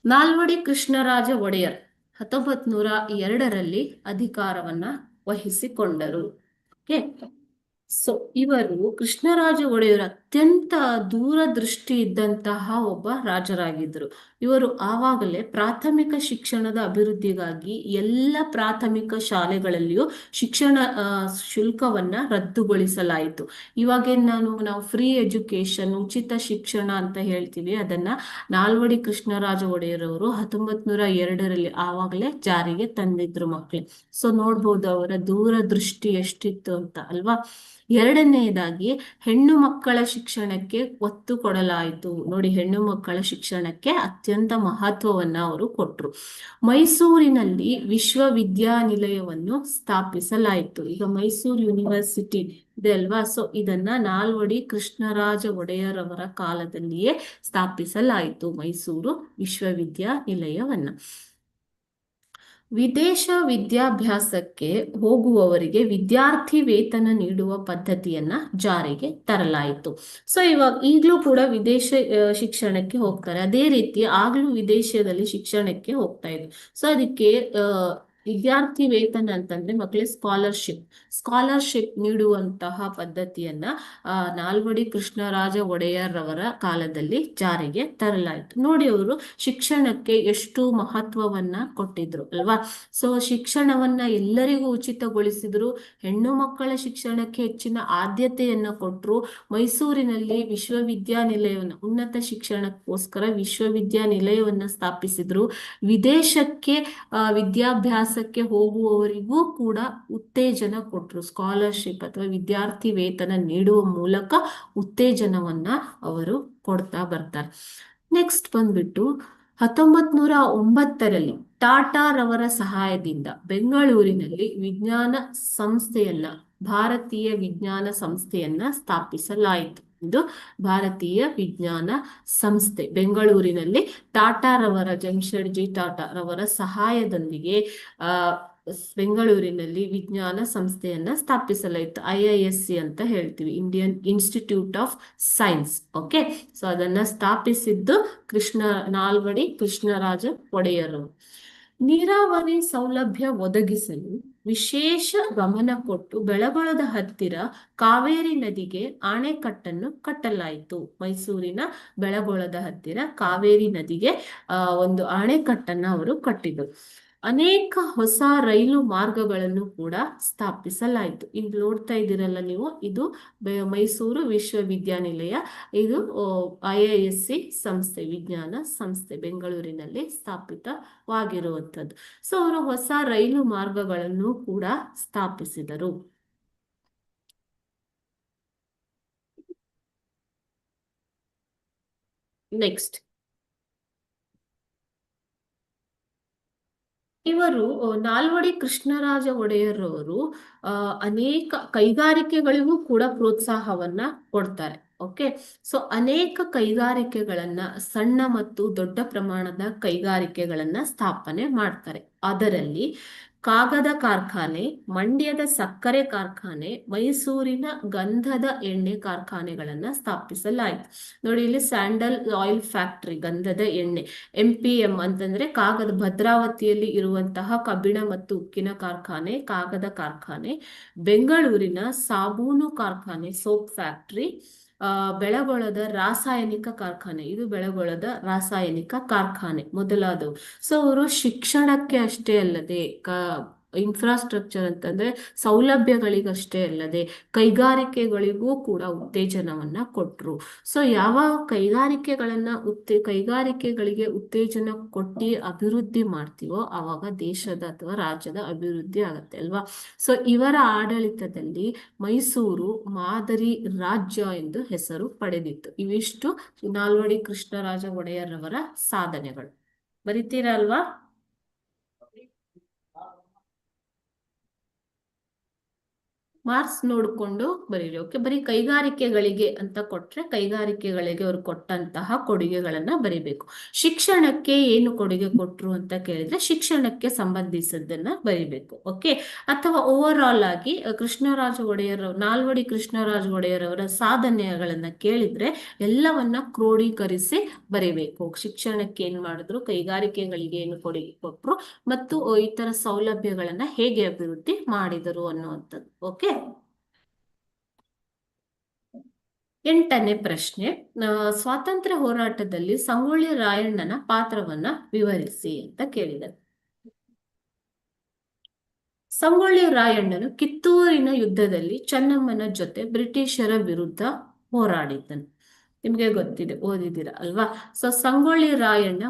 ನಾಲ್ವಡಿ ಕೃಷ್ಣರಾಜ ಒಡೆಯರ್ 1902ರಲ್ಲಿ ಅಧಿಕಾರವನ್ನ ವಹಿಸಿಕೊಂಡರು. ಓಕೆ. ಸೊ ಇವರು ಕೃಷ್ಣರಾಜ ಒಡೆಯರು ಅತ್ಯಂತ ದೂರದೃಷ್ಟಿ ಇದ್ದಂತಹ ಒಬ್ಬ ರಾಜರಾಗಿದ್ದರು. ಇವರು ಆವಾಗಲೇ ಪ್ರಾಥಮಿಕ ಶಿಕ್ಷಣದ ಅಭಿವೃದ್ಧಿಗಾಗಿ ಎಲ್ಲ ಪ್ರಾಥಮಿಕ ಶಾಲೆಗಳಲ್ಲಿಯೂ ಶಿಕ್ಷಣ ಶುಲ್ಕವನ್ನ ರದ್ದುಗೊಳಿಸಲಾಯಿತು. ಇವಾಗೇನು ನಾವು ಫ್ರೀ ಎಜುಕೇಶನ್, ಉಚಿತ ಶಿಕ್ಷಣ ಅಂತ ಹೇಳ್ತೀವಿ, ಅದನ್ನ ನಾಲ್ವಡಿ ಕೃಷ್ಣರಾಜ ಒಡೆಯರವರು 1902ರಲ್ಲಿ ಆವಾಗಲೇ ಜಾರಿಗೆ ತಂದಿದ್ರು ಮಕ್ಕಳೇ. ಸೊ ನೋಡ್ಬೋದು ಅವರ ದೂರದೃಷ್ಟಿ ಎಷ್ಟಿತ್ತು ಅಂತ ಅಲ್ವಾ. ಎರಡನೆಯದಾಗಿ ಹೆಣ್ಣು ಮಕ್ಕಳ ಶಿಕ್ಷಣಕ್ಕೆ ಒತ್ತು ಕೊಡಲಾಯಿತು. ನೋಡಿ, ಹೆಣ್ಣು ಮಕ್ಕಳ ಶಿಕ್ಷಣಕ್ಕೆ ಅತ್ಯಂತ ಮಹತ್ವವನ್ನ ಅವರು ಕೊಟ್ರು. ಮೈಸೂರಿನಲ್ಲಿ ವಿಶ್ವವಿದ್ಯಾನಿಲಯವನ್ನು ಸ್ಥಾಪಿಸಲಾಯಿತು. ಈಗ ಮೈಸೂರು ಯೂನಿವರ್ಸಿಟಿ ಇದೆ ಅಲ್ವಾ. ಸೊ ಇದನ್ನ ನಾಲ್ವಡಿ ಕೃಷ್ಣರಾಜ ಒಡೆಯರ್ ಅವರ ಕಾಲದಲ್ಲಿಯೇ ಸ್ಥಾಪಿಸಲಾಯಿತು, ಮೈಸೂರು ವಿಶ್ವವಿದ್ಯಾನಿಲಯವನ್ನ. ವಿದೇಶ ವಿದ್ಯಾಭ್ಯಾಸಕ್ಕೆ ಹೋಗುವವರಿಗೆ ವಿದ್ಯಾರ್ಥಿ ವೇತನ ನೀಡುವ ಪದ್ಧತಿಯನ್ನ ಜಾರಿಗೆ ತರಲಾಯಿತು. ಸೊ ಈಗಲೂ ಕೂಡ ವಿದೇಶ ಶಿಕ್ಷಣಕ್ಕೆ ಹೋಗ್ತಾರೆ. ಅದೇ ರೀತಿ ಆಗ್ಲೂ ವಿದೇಶದಲ್ಲಿ ಶಿಕ್ಷಣಕ್ಕೆ ಹೋಗ್ತಾ ಇದ್ರು. ಸೊ ಅದಕ್ಕೆ ವಿದ್ಯಾರ್ಥಿ ವೇತನ ಅಂತಂದ್ರೆ ಮಕ್ಕಳಿಗೆ ಸ್ಕಾಲರ್ಶಿಪ್ ನೀಡುವಂತಹ ಪದ್ಧತಿಯನ್ನ ನಾಲ್ವಡಿ ಕೃಷ್ಣರಾಜ ಒಡೆಯರ್ ಅವರ ಕಾಲದಲ್ಲಿ ಜಾರಿಗೆ ತರಲಾಯಿತು. ನೋಡಿ, ಅವರು ಶಿಕ್ಷಣಕ್ಕೆ ಎಷ್ಟು ಮಹತ್ವವನ್ನ ಕೊಟ್ಟಿದ್ರು ಅಲ್ವಾ. ಸೊ ಶಿಕ್ಷಣವನ್ನ ಎಲ್ಲರಿಗೂ ಉಚಿತಗೊಳಿಸಿದ್ರು. ಹೆಣ್ಣು ಮಕ್ಕಳ ಶಿಕ್ಷಣಕ್ಕೆ ಹೆಚ್ಚಿನ ಆದ್ಯತೆಯನ್ನ ಕೊಟ್ರು. ಮೈಸೂರಿನಲ್ಲಿ ವಿಶ್ವವಿದ್ಯಾನಿಲಯವನ್ನ, ಉನ್ನತ ಶಿಕ್ಷಣಕ್ಕೋಸ್ಕರ ವಿಶ್ವವಿದ್ಯಾನಿಲಯವನ್ನ ಸ್ಥಾಪಿಸಿದ್ರು. ವಿದೇಶಕ್ಕೆ ವಿದ್ಯಾಭ್ಯಾಸಕ್ಕೆ ಹೋಗುವವರಿಗೂ ಕೂಡ ಉತ್ತೇಜನ ಕೊಟ್ರು. ಸ್ಕಾಲರ್ಶಿಪ್ ಅಥವಾ ವಿದ್ಯಾರ್ಥಿ ವೇತನ ನೀಡುವ ಮೂಲಕ ಉತ್ತೇಜನವನ್ನ ಅವರು ಕೊಡ್ತಾ ಬರ್ತಾರೆ. ನೆಕ್ಸ್ಟ್ ಬಂದ್ಬಿಟ್ಟು 1909ರಲ್ಲಿ ಟಾಟಾರವರ ಸಹಾಯದಿಂದ ಬೆಂಗಳೂರಿನಲ್ಲಿ ಭಾರತೀಯ ವಿಜ್ಞಾನ ಸಂಸ್ಥೆಯನ್ನ ಸ್ಥಾಪಿಸಲಾಯಿತು. ಇದು ಭಾರತೀಯ ವಿಜ್ಞಾನ ಸಂಸ್ಥೆ ಬೆಂಗಳೂರಿನಲ್ಲಿ ಜಮಶೆಡ್ಜಿ ಟಾಟಾರವರ ಸಹಾಯದೊಂದಿಗೆ ಬೆಂಗಳೂರಿನಲ್ಲಿ ವಿಜ್ಞಾನ ಸಂಸ್ಥೆಯನ್ನ ಸ್ಥಾಪಿಸಲಾಯಿತು. IISc ಅಂತ ಹೇಳ್ತೀವಿ, Indian institute of science. Okay. So ಅದನ್ನ ಸ್ಥಾಪಿಸಿದ್ದು ನಾಲ್ವಡಿ ಕೃಷ್ಣರಾಜ ಒಡೆಯರು. ನೀರಾವರಿ ಸೌಲಭ್ಯ ಒದಗಿಸಲು ವಿಶೇಷ ಗಮನ ಕೊಟ್ಟು ಬೆಳಗೊಳದ ಹತ್ತಿರ ಕಾವೇರಿ ನದಿಗೆ ಅಣೆಕಟ್ಟನ್ನು ಕಟ್ಟಲಾಯಿತು. ಮೈಸೂರಿನ ಬೆಳಗೊಳದ ಹತ್ತಿರ ಕಾವೇರಿ ನದಿಗೆ ಒಂದು ಅಣೆಕಟ್ಟನ್ನು ಅವರು ಕಟ್ಟಿದರು. ಅನೇಕ ಹೊಸ ರೈಲು ಮಾರ್ಗಗಳನ್ನು ಕೂಡ ಸ್ಥಾಪಿಸಲಾಯಿತು. ಈಗ ನೋಡ್ತಾ ಇದ್ದೀರಲ್ಲ ನೀವು, ಇದು ಮೈಸೂರು ವಿಶ್ವವಿದ್ಯಾನಿಲಯ. ಇದು IISc ಸಂಸ್ಥೆ, ವಿಜ್ಞಾನ ಸಂಸ್ಥೆ ಬೆಂಗಳೂರಿನಲ್ಲಿ ಸ್ಥಾಪಿತವಾಗಿರುವಂಥದ್ದು. ಸೊ ಅವರು ಹೊಸ ರೈಲು ಮಾರ್ಗಗಳನ್ನು ಕೂಡ ಸ್ಥಾಪಿಸಿದರು. ನೆಕ್ಸ್ಟ್, ಇವರು ನಾಲ್ವಡಿ ಕೃಷ್ಣರಾಜ ಒಡೆಯರ್ ಅವರು ಅನೇಕ ಕೈಗಾರಿಕೆಗಳಿಗೂ ಕೂಡ ಪ್ರೋತ್ಸಾಹವನ್ನ ಕೊಡ್ತಾರೆ. ಓಕೆ. ಸೊ ಅನೇಕ ಕೈಗಾರಿಕೆಗಳನ್ನ, ಸಣ್ಣ ಮತ್ತು ದೊಡ್ಡ ಪ್ರಮಾಣದ ಕೈಗಾರಿಕೆಗಳನ್ನ ಸ್ಥಾಪನೆ ಮಾಡ್ತಾರೆ. ಅದರಲ್ಲಿ ಕಾಗದ ಕಾರ್ಖಾನೆ, ಮಂಡ್ಯದ ಸಕ್ಕರೆ ಕಾರ್ಖಾನೆ, ಮೈಸೂರಿನ ಗಂಧದ ಎಣ್ಣೆ ಕಾರ್ಖಾನೆಗಳನ್ನ ಸ್ಥಾಪಿಸಲಾಯಿತು. ನೋಡಿ, ಇಲ್ಲಿ ಸ್ಯಾಂಡಲ್ ಆಯಿಲ್ ಫ್ಯಾಕ್ಟರಿ, ಗಂಧದ ಎಣ್ಣೆ. MPM ಅಂತಂದ್ರೆ ಭದ್ರಾವತಿಯಲ್ಲಿ ಇರುವಂತಹ ಕಬ್ಬಿಣ ಮತ್ತು ಉಕ್ಕಿನ ಕಾರ್ಖಾನೆ, ಕಾಗದ ಕಾರ್ಖಾನೆ. ಬೆಂಗಳೂರಿನ ಸಾಬೂನು ಕಾರ್ಖಾನೆ, ಸೋಪ್ ಫ್ಯಾಕ್ಟರಿ. ಬೆಳಗೊಳದ ರಾಸಾಯನಿಕ ಕಾರ್ಖಾನೆ, ಇದು ಬೆಳಗೊಳದ ರಾಸಾಯನಿಕ ಕಾರ್ಖಾನೆ ಮೊದಲಾದವು. ಸೊ ಅವರು ಶಿಕ್ಷಣಕ್ಕೆ ಅಷ್ಟೇ ಅಲ್ಲದೆ ಇನ್ಫ್ರಾಸ್ಟ್ರಕ್ಚರ್ ಅಂತಂದ್ರೆ ಸೌಲಭ್ಯಗಳಿಗಷ್ಟೇ ಅಲ್ಲದೆ ಕೈಗಾರಿಕೆಗಳಿಗೂ ಕೂಡ ಉತ್ತೇಜನವನ್ನ ಕೊಟ್ರು. ಸೊ ಯಾವ ಕೈಗಾರಿಕೆಗಳಿಗೆ ಉತ್ತೇಜನ ಕೊಟ್ಟು ಅಭಿವೃದ್ಧಿ ಮಾಡ್ತೀವೋ ಆವಾಗ ದೇಶದ ಅಥವಾ ರಾಜ್ಯದ ಅಭಿವೃದ್ಧಿ ಆಗತ್ತೆ ಅಲ್ವಾ. ಸೊ ಇವರ ಆಡಳಿತದಲ್ಲಿ ಮೈಸೂರು ಮಾದರಿ ರಾಜ್ಯ ಎಂದು ಹೆಸರು ಪಡೆದಿತ್ತು. ಇವಿಷ್ಟು ನಾಲ್ವಡಿ ಕೃಷ್ಣರಾಜ ಒಡೆಯರ್ರವರ ಸಾಧನೆಗಳು. ಬರಿತೀರಾ ಅಲ್ವಾ? ಮಾರ್ಕ್ಸ್ ನೋಡಿಕೊಂಡು ಬರೀರಿ. ಓಕೆ, ಬರೀ ಕೈಗಾರಿಕೆಗಳಿಗೆ ಅಂತ ಕೊಟ್ರೆ ಕೈಗಾರಿಕೆಗಳಿಗೆ ಅವ್ರು ಕೊಟ್ಟಂತಹ ಕೊಡುಗೆಗಳನ್ನ ಬರಿಬೇಕು. ಶಿಕ್ಷಣಕ್ಕೆ ಏನು ಕೊಡುಗೆ ಕೊಟ್ರು ಅಂತ ಕೇಳಿದ್ರೆ ಶಿಕ್ಷಣಕ್ಕೆ ಸಂಬಂಧಿಸಿದ್ದನ್ನ ಬರಿಬೇಕು. ಓಕೆ, ಅಥವಾ ಓವರ್ ಆಲ್ ಆಗಿ ನಾಲ್ವಡಿ ಕೃಷ್ಣರಾಜ ಒಡೆಯರ್ ಅವರ ಸಾಧನೆಗಳನ್ನ ಕೇಳಿದ್ರೆ ಎಲ್ಲವನ್ನ ಕ್ರೋಢೀಕರಿಸಿ ಬರಿಬೇಕು. ಶಿಕ್ಷಣಕ್ಕೆ ಏನ್ ಮಾಡಿದ್ರು, ಕೈಗಾರಿಕೆಗಳಿಗೆ ಏನು ಕೊಡುಗೆ ಕೊಟ್ರು, ಮತ್ತು ಇತರ ಸೌಲಭ್ಯಗಳನ್ನ ಹೇಗೆ ಅಭಿವೃದ್ಧಿ ಮಾಡಿದರು ಅನ್ನುವಂಥದ್ದು. ಓಕೆ, 8ನೇ ಪ್ರಶ್ನೆ, ಸ್ವಾತಂತ್ರ್ಯ ಹೋರಾಟದಲ್ಲಿ ಸಂಗೊಳ್ಳಿ ರಾಯಣ್ಣನ ಪಾತ್ರವನ್ನ ವಿವರಿಸಿ ಅಂತ ಕೇಳಿದರು. ಸಂಗೊಳ್ಳಿ ರಾಯಣ್ಣನು ಕಿತ್ತೂರಿನ ಯುದ್ಧದಲ್ಲಿ ಚೆನ್ನಮ್ಮನ ಜೊತೆ ಬ್ರಿಟಿಷರ ವಿರುದ್ಧ ಹೋರಾಡಿದ್ದನು. ನಿಮ್ಗೆ ಗೊತ್ತಿದೆ, ಓದಿದ್ದೀರಾ ಅಲ್ವಾ. ಸೊ ಸಂಗೊಳ್ಳಿ ರಾಯಣ್ಣ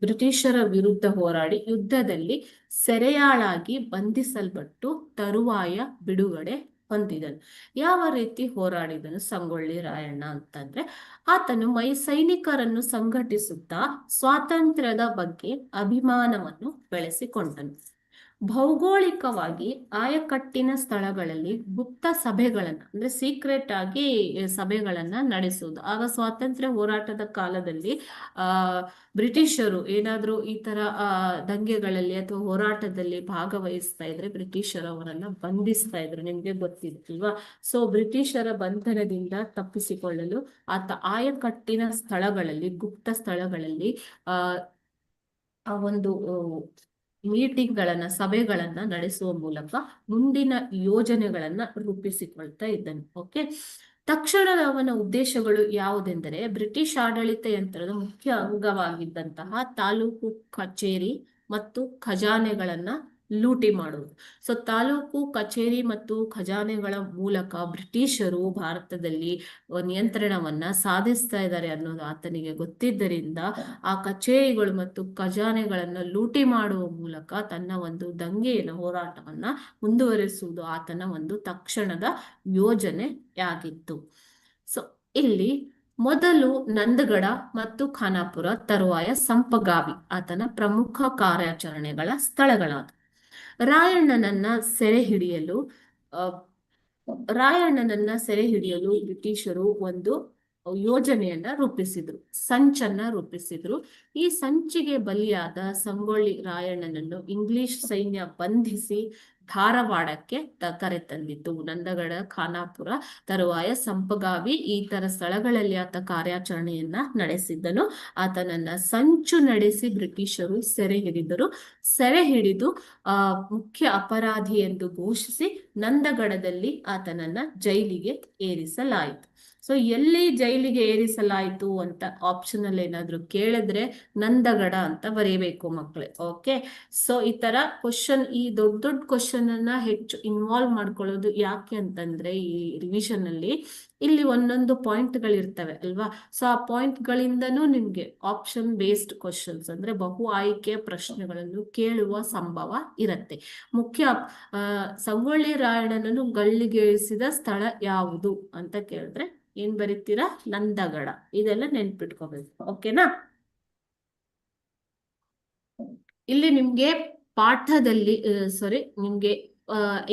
ಬ್ರಿಟಿಷರ ವಿರುದ್ಧ ಹೋರಾಡಿ ಯುದ್ಧದಲ್ಲಿ ಸೆರೆಯಾಳಾಗಿ ಬಂಧಿಸಲ್ಪಟ್ಟು ತರುವಾಯ ಬಿಡುಗಡೆ ಹೊಂದಿದನು. ಯಾವ ರೀತಿ ಹೋರಾಡಿದನು ಸಂಗೊಳ್ಳಿ ರಾಯಣ್ಣ ಅಂತಂದ್ರೆ, ಆತನು ಸೈನಿಕರನ್ನು ಸಂಘಟಿಸುತ್ತಾ ಸ್ವಾತಂತ್ರ್ಯದ ಬಗ್ಗೆ ಅಭಿಮಾನವನ್ನು ಬೆಳೆಸಿಕೊಂಡನು. ಭೌಗೋಳಿಕವಾಗಿ ಆಯಕಟ್ಟಿನ ಸ್ಥಳಗಳಲ್ಲಿ ಗುಪ್ತ ಸಭೆಗಳನ್ನ ಅಂದ್ರೆ ಸೀಕ್ರೆಟ್ ಆಗಿ ಸಭೆಗಳನ್ನ ನಡೆಸುವುದು. ಆಗ ಸ್ವಾತಂತ್ರ್ಯ ಹೋರಾಟದ ಕಾಲದಲ್ಲಿ ಬ್ರಿಟಿಷರು ಏನಾದ್ರೂ ಈ ತರ ದಂಗೆಗಳಲ್ಲಿ ಅಥವಾ ಹೋರಾಟದಲ್ಲಿ ಭಾಗವಹಿಸ್ತಾ ಇದ್ರೆ ಬ್ರಿಟಿಷರು ಅವರನ್ನ ಬಂಧಿಸ್ತಾ ಇದ್ರು. ನಿಮ್ಗೆ ಗೊತ್ತಿಲ್ವಾ. ಸೊ ಬ್ರಿಟಿಷರ ಬಂಧನದಿಂದ ತಪ್ಪಿಸಿಕೊಳ್ಳಲು ಆತ ಆಯಕಟ್ಟಿನ ಸ್ಥಳಗಳಲ್ಲಿ, ಗುಪ್ತ ಸ್ಥಳಗಳಲ್ಲಿ ಒಂದು ಸಭೆಗಳನ್ನ ನಡೆಸುವ ಮೂಲಕ ಮುಂದಿನ ಯೋಜನೆಗಳನ್ನ ರೂಪಿಸಿಕೊಳ್ತಾ ಇದ್ದನು. ಓಕೆ, ತಕ್ಷಣದ ಅವನ ಉದ್ದೇಶಗಳು ಯಾವುದೆಂದರೆ ಬ್ರಿಟಿಷ್ ಆಡಳಿತ ಯಂತ್ರದ ಮುಖ್ಯ ಅಂಗವಾಗಿದ್ದಂತಹ ತಾಲೂಕು ಕಚೇರಿ ಮತ್ತು ಖಜಾನೆಗಳನ್ನ ಲೂಟಿ ಮಾಡುವುದು. ಸೊ ತಾಲೂಕು ಕಚೇರಿ ಮತ್ತು ಖಜಾನೆಗಳ ಮೂಲಕ ಬ್ರಿಟಿಷರು ಭಾರತದಲ್ಲಿ ನಿಯಂತ್ರಣವನ್ನ ಸಾಧಿಸ್ತಾ ಇದ್ದಾರೆ ಅನ್ನೋದು ಆತನಿಗೆ ಗೊತ್ತಿದ್ದರಿಂದ ಆ ಕಚೇರಿಗಳು ಮತ್ತು ಖಜಾನೆಗಳನ್ನ ಲೂಟಿ ಮಾಡುವ ಮೂಲಕ ತನ್ನ ಒಂದು ಹೋರಾಟವನ್ನ ಮುಂದುವರಿಸುವುದು ಆತನ ಒಂದು ತಕ್ಷಣದ ಯೋಜನೆಯಾಗಿತ್ತು. ಸೊ ಇಲ್ಲಿ ಮೊದಲು ನಂದಗಡ ಮತ್ತು ಖಾನಾಪುರ, ತರುವಾಯ ಸಂಪಗಾವಿ ಆತನ ಪ್ರಮುಖ ಕಾರ್ಯಾಚರಣೆಗಳ ಸ್ಥಳಗಳಾದ. ರಾಯಣ್ಣನನ್ನ ಸೆರೆ ಹಿಡಿಯಲು ಬ್ರಿಟಿಷರು ಒಂದು ಯೋಜನೆಯನ್ನ ರೂಪಿಸಿದ್ರು, ಸಂಚನ್ನ ರೂಪಿಸಿದ್ರು. ಈ ಸಂಚಿಗೆ ಬಲಿಯಾದ ಸಂಗೊಳ್ಳಿ ರಾಯಣ್ಣನನ್ನು ಇಂಗ್ಲಿಷ್ ಸೈನ್ಯ ಬಂಧಿಸಿ ಧಾರವಾಡಕ್ಕೆ ಕರೆತಂದಿತ್ತು. ನಂದಗಡ, ಖಾನಾಪುರ, ತರುವಾಯ ಸಂಪಗಾವಿ ಈ ತರ ಸ್ಥಳಗಳಲ್ಲಿ ಆತ ಕಾರ್ಯಾಚರಣೆಯನ್ನ ನಡೆಸಿದ್ದನು. ಆತನನ್ನ ಸಂಚು ನಡೆಸಿ ಬ್ರಿಟಿಷರು ಸೆರೆ ಹಿಡಿದು ಮುಖ್ಯ ಅಪರಾಧಿ ಎಂದು ಘೋಷಿಸಿ ನಂದಗಡದಲ್ಲಿ ಆತನನ್ನ ಜೈಲಿಗೆ ಏರಿಸಲಾಯಿತು. ಸೊ ಎಲ್ಲಿ ಜೈಲಿಗೆ ಏರಿಸಲಾಯಿತು ಅಂತ ಆಪ್ಷನಲ್ ಏನಾದ್ರು ಕೇಳಿದ್ರೆ ನಂದಗಡ ಅಂತ ಬರೀಬೇಕು ಮಕ್ಕಳೇ. ಓಕೆ, ಸೊ ಈ ತರ ಈ ದೊಡ್ಡ ಕ್ವಶನ್ ಅನ್ನ ಹೆಚ್ಚು ಇನ್ವಾಲ್ವ್ ಮಾಡ್ಕೊಳ್ಳೋದು ಯಾಕೆ ಅಂತಂದ್ರೆ ಈ ರಿವಿಷನ್ ಅಲ್ಲಿ ಇಲ್ಲಿ ಒಂದೊಂದು ಪಾಯಿಂಟ್ಗಳಿರ್ತವೆ ಅಲ್ವಾ. ಸೊ ಆ ಪಾಯಿಂಟ್ಗಳಿಂದನೂ ನಿಮ್ಗೆ ಆಪ್ಷನ್ ಬೇಸ್ಡ್ ಕ್ವಶನ್ಸ್ ಅಂದ್ರೆ ಬಹು ಆಯ್ಕೆಯ ಪ್ರಶ್ನೆಗಳನ್ನು ಕೇಳುವ ಸಂಭವ ಇರುತ್ತೆ. ಸಂಗೊಳ್ಳಿ ರಾಯಣ್ಣನನ್ನು ಗಲ್ಲಿಗೇರಿಸಿದ ಸ್ಥಳ ಯಾವುದು ಅಂತ ಕೇಳಿದ್ರೆ ಏನ್ ಬರೀತೀರಾ, ನಂದಗಡ. ಇದೆಲ್ಲ ನೆನ್ಪಿಟ್ಕೋಬೇಕು. ಓಕೆನಾ. ಇಲ್ಲಿ ನಿಮ್ಗೆ ಪಾಠದಲ್ಲಿ ನಿಮ್ಗೆ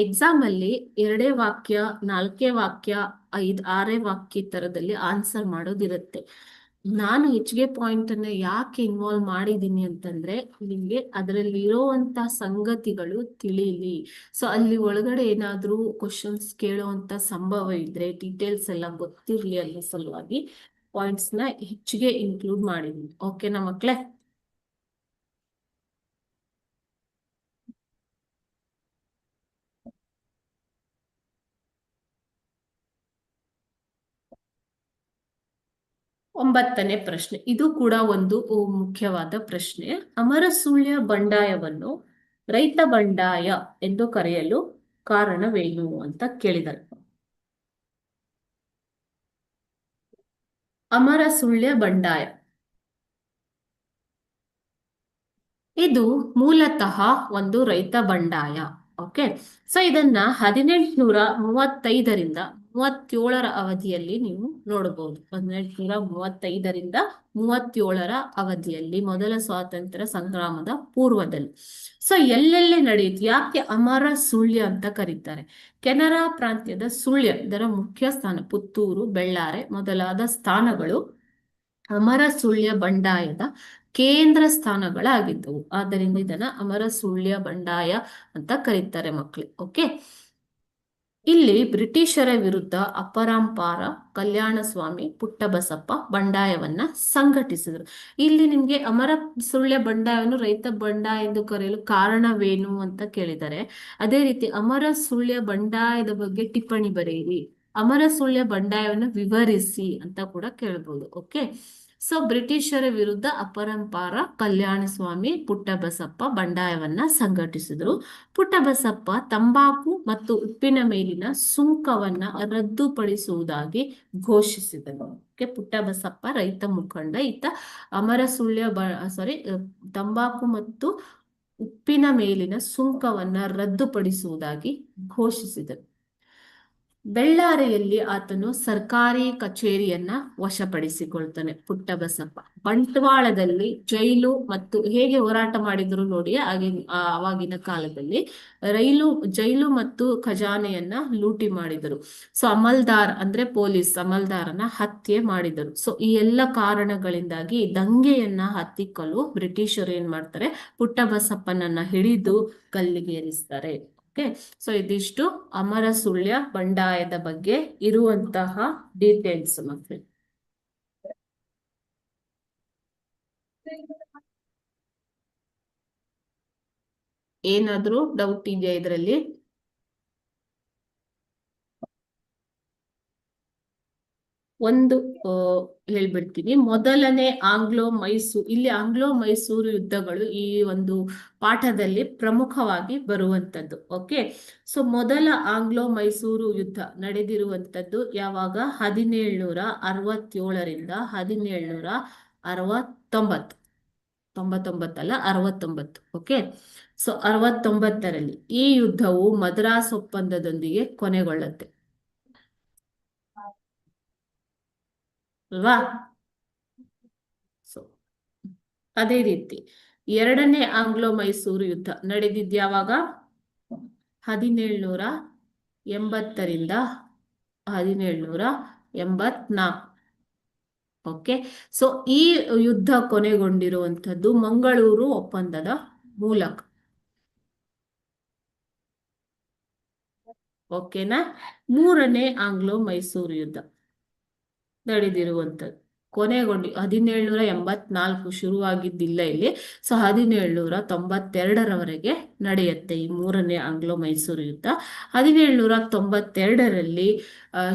ಎಕ್ಸಾಮ್ ಅಲ್ಲಿ 2 ವಾಕ್ಯ, 4 ವಾಕ್ಯ, 5-6 ವಾಕ್ಯ ತರದಲ್ಲಿ ಆನ್ಸರ್ ಮಾಡೋದಿರುತ್ತೆ. ನಾನು ಹೆಚ್ಚಿಗೆ ಪಾಯಿಂಟ್ ಅನ್ನ ಯಾಕೆ ಇನ್ವಾಲ್ವ್ ಮಾಡಿದೀನಿ ಅಂತಂದ್ರೆ ನಿಮ್ಗೆ ಅದರಲ್ಲಿ ಇರೋವಂತ ಸಂಗತಿಗಳು ತಿಳಿಲಿ. ಸೊ ಅಲ್ಲಿ ಒಳಗಡೆ ಏನಾದ್ರೂ ಕ್ವಶನ್ಸ್ ಕೇಳೋವಂತ ಸಂಭವ ಇದ್ರೆ ಡೀಟೇಲ್ಸ್ ಎಲ್ಲ ಗೊತ್ತಿರ್ಲಿ ಅನ್ನೋ ಸಲುವಾಗಿ ಪಾಯಿಂಟ್ಸ್ ನ ಹೆಚ್ಚಿಗೆ ಇನ್ಕ್ಲೂಡ್ ಮಾಡಿದೀನಿ. ಓಕೆನಾ ಮಕ್ಳೇ. 9ನೇ ಪ್ರಶ್ನೆ, ಇದು ಕೂಡ ಒಂದು ಮುಖ್ಯವಾದ ಪ್ರಶ್ನೆ. ಅಮರಸುಳ್ಯ ಬಂಡಾಯವನ್ನು ರೈತ ಬಂಡಾಯ ಎಂದು ಕರೆಯಲು ಕಾರಣವೇನು ಅಂತ ಕೇಳಿದ್ದಾರೆ. ಅಮರಸುಳ್ಯ ಬಂಡಾಯ ಇದು ಮೂಲತಃ ಒಂದು ರೈತ ಬಂಡಾಯ. ಓಕೆ, ಸೊ ಇದನ್ನ 1835ರಿಂದ 37ರ ಅವಧಿಯಲ್ಲಿ ನೀವು ನೋಡಬಹುದು. 1835ರಿಂದ 37ರ ಅವಧಿಯಲ್ಲಿ, ಮೊದಲ ಸ್ವಾತಂತ್ರ್ಯ ಸಂಗ್ರಾಮದ ಪೂರ್ವದಲ್ಲಿ. ಸೊ ಎಲ್ಲೆಲ್ಲಿ ನಡೆಯಿತು? ಯಾಕೆ ಅಮರ ಸುಳ್ಯ ಅಂತ ಕರೀತಾರೆ? ಕೆನರಾ ಪ್ರಾಂತ್ಯದ ಸುಳ್ಯ, ಇದರ ಮುಖ್ಯ ಸ್ಥಾನ ಪುತ್ತೂರು, ಬೆಳ್ಳಾರೆ ಮೊದಲಾದ ಸ್ಥಾನಗಳು ಅಮರ ಸುಳ್ಯ ಬಂಡಾಯದ ಕೇಂದ್ರ ಸ್ಥಾನಗಳಾಗಿದ್ದವು. ಆದ್ದರಿಂದ ಇದನ್ನ ಅಮರ ಸುಳ್ಯ ಬಂಡಾಯ ಅಂತ ಕರೀತಾರೆ ಮಕ್ಕಳು. ಓಕೆ, ಇಲ್ಲಿ ಬ್ರಿಟಿಷರ ವಿರುದ್ಧ ಅಪರಂಪಾರ, ಕಲ್ಯಾಣಸ್ವಾಮಿ, ಪುಟ್ಟಬಸಪ್ಪ ಬಂಡಾಯವನ್ನ ಸಂಘಟಿಸಿದರು. ಇಲ್ಲಿ ನಿಮ್ಗೆ ಅಮರ ಸುಳ್ಯ ಬಂಡಾಯವನ್ನು ರೈತ ಬಂಡಾಯ ಎಂದು ಕರೆಯಲು ಕಾರಣವೇನು ಅಂತ ಕೇಳಿದರೆ, ಅದೇ ರೀತಿ ಅಮರ ಸುಳ್ಯ ಬಂಡಾಯದ ಬಗ್ಗೆ ಟಿಪ್ಪಣಿ ಬರೆಯಿರಿ, ಅಮರ ಸುಳ್ಯ ಬಂಡಾಯವನ್ನು ವಿವರಿಸಿ ಅಂತ ಕೂಡ ಕೇಳಬಹುದು. ಓಕೆ, ಸೊ ಬ್ರಿಟಿಷರ ವಿರುದ್ಧ ಅಪರಂಪಾರ, ಕಲ್ಯಾಣಸ್ವಾಮಿ, ಪುಟ್ಟಬಸಪ್ಪ ಬಂಡಾಯವನ್ನ ಸಂಘಟಿಸಿದ್ರು. ಪುಟ್ಟಬಸಪ್ಪ ತಂಬಾಕು ಮತ್ತು ಉಪ್ಪಿನ ಮೇಲಿನ ಸುಂಕವನ್ನ ರದ್ದುಪಡಿಸುವುದಾಗಿ ಘೋಷಿಸಿದನು. ಪುಟ್ಟಬಸಪ್ಪ ರೈತ ಮುಖಂಡ, ಈತ ಅಮರ ಸುಳ್ಯ ತಂಬಾಕು ಮತ್ತು ಉಪ್ಪಿನ ಮೇಲಿನ ಸುಂಕವನ್ನ ರದ್ದುಪಡಿಸುವುದಾಗಿ ಘೋಷಿಸಿದನು. ಬೆಳ್ಳಾರೆಯಲ್ಲಿ ಆತನು ಸರ್ಕಾರಿ ಕಚೇರಿಯನ್ನ ವಶಪಡಿಸಿಕೊಳ್ತಾನೆ ಪುಟ್ಟಬಸಪ್ಪ. ಬಂಟ್ವಾಳದಲ್ಲಿ ಜೈಲು ಮತ್ತು ಹೇಗೆ ಹೋರಾಟ ಮಾಡಿದ್ರು ನೋಡಿ, ಆವಾಗಿನ ಕಾಲದಲ್ಲಿ ಜೈಲು ಮತ್ತು ಖಜಾನೆಯನ್ನ ಲೂಟಿ ಮಾಡಿದರು. ಸೊ ಅಮಲ್ದಾರ್ ಅಂದ್ರೆ ಪೊಲೀಸ್ ಅಮಲ್ದಾರನ ಹತ್ಯೆ ಮಾಡಿದರು. ಸೊ ಈ ಎಲ್ಲ ಕಾರಣಗಳಿಂದಾಗಿ ದಂಗೆಯನ್ನ ಹತ್ತಿಕ್ಕಲು ಬ್ರಿಟಿಷರು ಏನ್ ಮಾಡ್ತಾರೆ, ಪುಟ್ಟಬಸಪ್ಪನನ್ನ ಹಿಡಿದು ಗಲ್ಲಿಗೆ ಏರಿಸ್ತಾರೆ. ಸೊ ಇದಿಷ್ಟು ಅಮರ ಸುಳ್ಯ ಬಂಡಾಯದ ಬಗ್ಗೆ ಇರುವಂತಹ ಡೀಟೇಲ್ಸ್ ಮಕ್ಕಳು. ಏನಾದ್ರೂ ಡೌಟ್ ಇದೆಯಾ ಇದರಲ್ಲಿ? ಒಂದು ಹೇಳ್ಬಿಡ್ತೀನಿ. ಮೊದಲನೇ ಆಂಗ್ಲೋ ಮೈಸೂರು, ಇಲ್ಲಿ ಆಂಗ್ಲೋ ಮೈಸೂರು ಯುದ್ಧಗಳು ಈ ಒಂದು ಪಾಠದಲ್ಲಿ ಪ್ರಮುಖವಾಗಿ ಬರುವಂತದ್ದು. ಓಕೆ, ಸೊ ಮೊದಲ ಆಂಗ್ಲೋ ಮೈಸೂರು ಯುದ್ಧ ನಡೆದಿರುವಂತದ್ದು ಯಾವಾಗ? 1767ರಿಂದ 1769, 99 ಅಲ್ಲ 69. ಓಕೆ, ಸೊ 69ರಲ್ಲಿ ಈ ಯುದ್ಧವು ಮದ್ರಾಸ್ ಒಪ್ಪಂದದೊಂದಿಗೆ ಕೊನೆಗೊಳ್ಳುತ್ತೆ ಅಲ್ವಾ? ಸೊ ಅದೇ ರೀತಿ ಎರಡನೇ ಆಂಗ್ಲೋ ಮೈಸೂರು ಯುದ್ಧ ನಡೆದಿದ್ಯಾವಾಗ? 1780ರಿಂದ 1784. ಓಕೆ, ಸೊ ಈ ಯುದ್ಧ ಕೊನೆಗೊಂಡಿರುವಂತದ್ದು ಮಂಗಳೂರು ಒಪ್ಪಂದದ ಮೂಲಕ. ಓಕೆನಾ? ಮೂರನೇ ಆಂಗ್ಲೋ ಮೈಸೂರು ಯುದ್ಧ ನಡೆದಿರುವಂಥದ್ದು ಕೊನೆಗೊಂಡು 1784 ಶುರುವಾಗಿದ್ದಿಲ್ಲ ಇಲ್ಲಿ. ಸೊ 1792ರವರೆಗೆ ನಡೆಯುತ್ತೆ ಈ ಮೂರನೇ ಆಂಗ್ಲೋ ಮೈಸೂರು ಯುದ್ಧ. 1792ರಲ್ಲಿ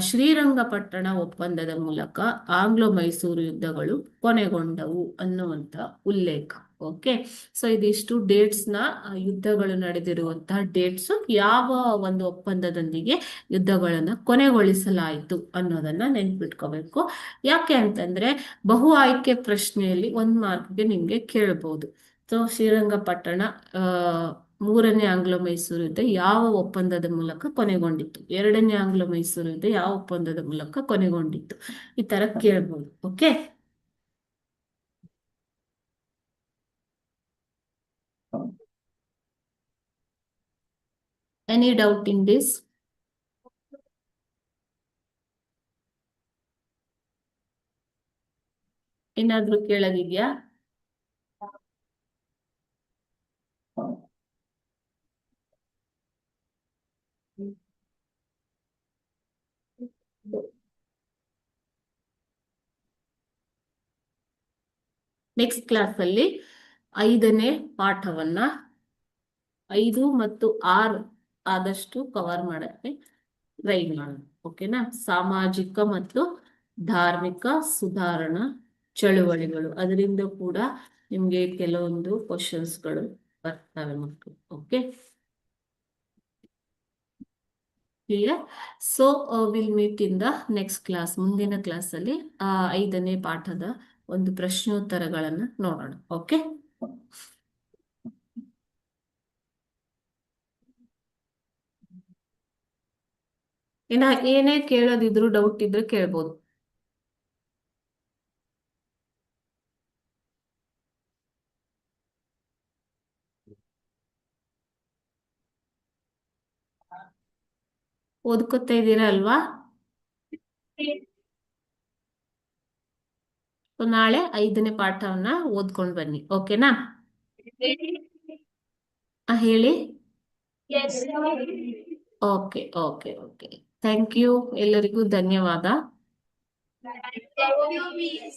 ಶ್ರೀರಂಗಪಟ್ಟಣ ಒಪ್ಪಂದದ ಮೂಲಕ ಆಂಗ್ಲೋ ಮೈಸೂರು ಯುದ್ಧಗಳು ಕೊನೆಗೊಂಡವು ಅನ್ನುವಂತ ಉಲ್ಲೇಖ. ಓಕೆ, ಸೊ ಇದಿಷ್ಟು ಡೇಟ್ಸ್ ನ, ಯುದ್ಧಗಳು ನಡೆದಿರುವಂತಹ ಡೇಟ್ಸ್, ಯಾವ ಒಂದು ಒಪ್ಪಂದದೊಂದಿಗೆ ಯುದ್ಧಗಳನ್ನ ಕೊನೆಗೊಳಿಸಲಾಯಿತು ಅನ್ನೋದನ್ನ ನೆನ್ಪಿಟ್ಕೋಬೇಕು. ಯಾಕೆ ಅಂತಂದ್ರೆ ಬಹು ಆಯ್ಕೆ ಪ್ರಶ್ನೆಯಲ್ಲಿ 1 ಮಾರ್ಕ್ಗೆ ನಿಮ್ಗೆ ಕೇಳಬಹುದು. ಸೊ ಶ್ರೀರಂಗಪಟ್ಟಣ ಮೂರನೇ ಆಂಗ್ಲೋ ಮೈಸೂರು ಯುದ್ಧ ಯಾವ ಒಪ್ಪಂದದ ಮೂಲಕ ಕೊನೆಗೊಂಡಿತ್ತು, ಎರಡನೇ ಆಂಗ್ಲೋ ಮೈಸೂರು ಯುದ್ಧ ಯಾವ ಒಪ್ಪಂದದ ಮೂಲಕ ಕೊನೆಗೊಂಡಿತ್ತು, ಈ ತರ ಕೇಳ್ಬೋದು. Okay, any doubt in this? ಏನಾದ್ರೂ ಕೇಳೋದಿದ್ಯಾ? ನೆಕ್ಸ್ಟ್ ಕ್ಲಾಸ್ ಅಲ್ಲಿ 5ನೇ ಪಾಠವನ್ನ 5 ಮತ್ತು 6 ಆದಷ್ಟು ಕವರ್ ಮಾಡಕ್ಕೆ ಟ್ರೈ ಮಾಡೋಣ. ಓಕೆನಾ? ಸಾಮಾಜಿಕ ಮತ್ತು ಧಾರ್ಮಿಕ ಸುಧಾರಣಾ ಚಳುವಳಿಗಳು. ಅದರಿಂದ ಕೂಡ ನಿಮ್ಗೆ ಕೆಲವೊಂದು ಕ್ವಶನ್ಸ್ಗಳು ಬರ್ತವೆ ಮಕ್ಕಳು. Okay, clear? So will meet in the next class. ಮುಂದಿನ ಕ್ಲಾಸಲ್ಲಿ 5ನೇ ಪಾಠದ ಒಂದು ಪ್ರಶ್ನೋತ್ತರಗಳನ್ನ ನೋಡೋಣ. ಓಕೆ, ಏನೇ ಕೇಳೋದಿದ್ರು ಡೌಟ್ ಇದ್ರೆ ಕೇಳ್ಬೋದು. ಓದ್ಕೊತಾ ಇದ್ದೀರಾ ಅಲ್ವಾ? ನಾಳೆ 5ನೇ ಪಾಠವನ್ನ ಓದ್ಕೊಂಡು ಬನ್ನಿ. ಓಕೆನಾ? ಹೇಳಿ. Okay okay okay, thank you. ಎಲ್ಲರಿಗೂ ಧನ್ಯವಾದ. Thank you, miss.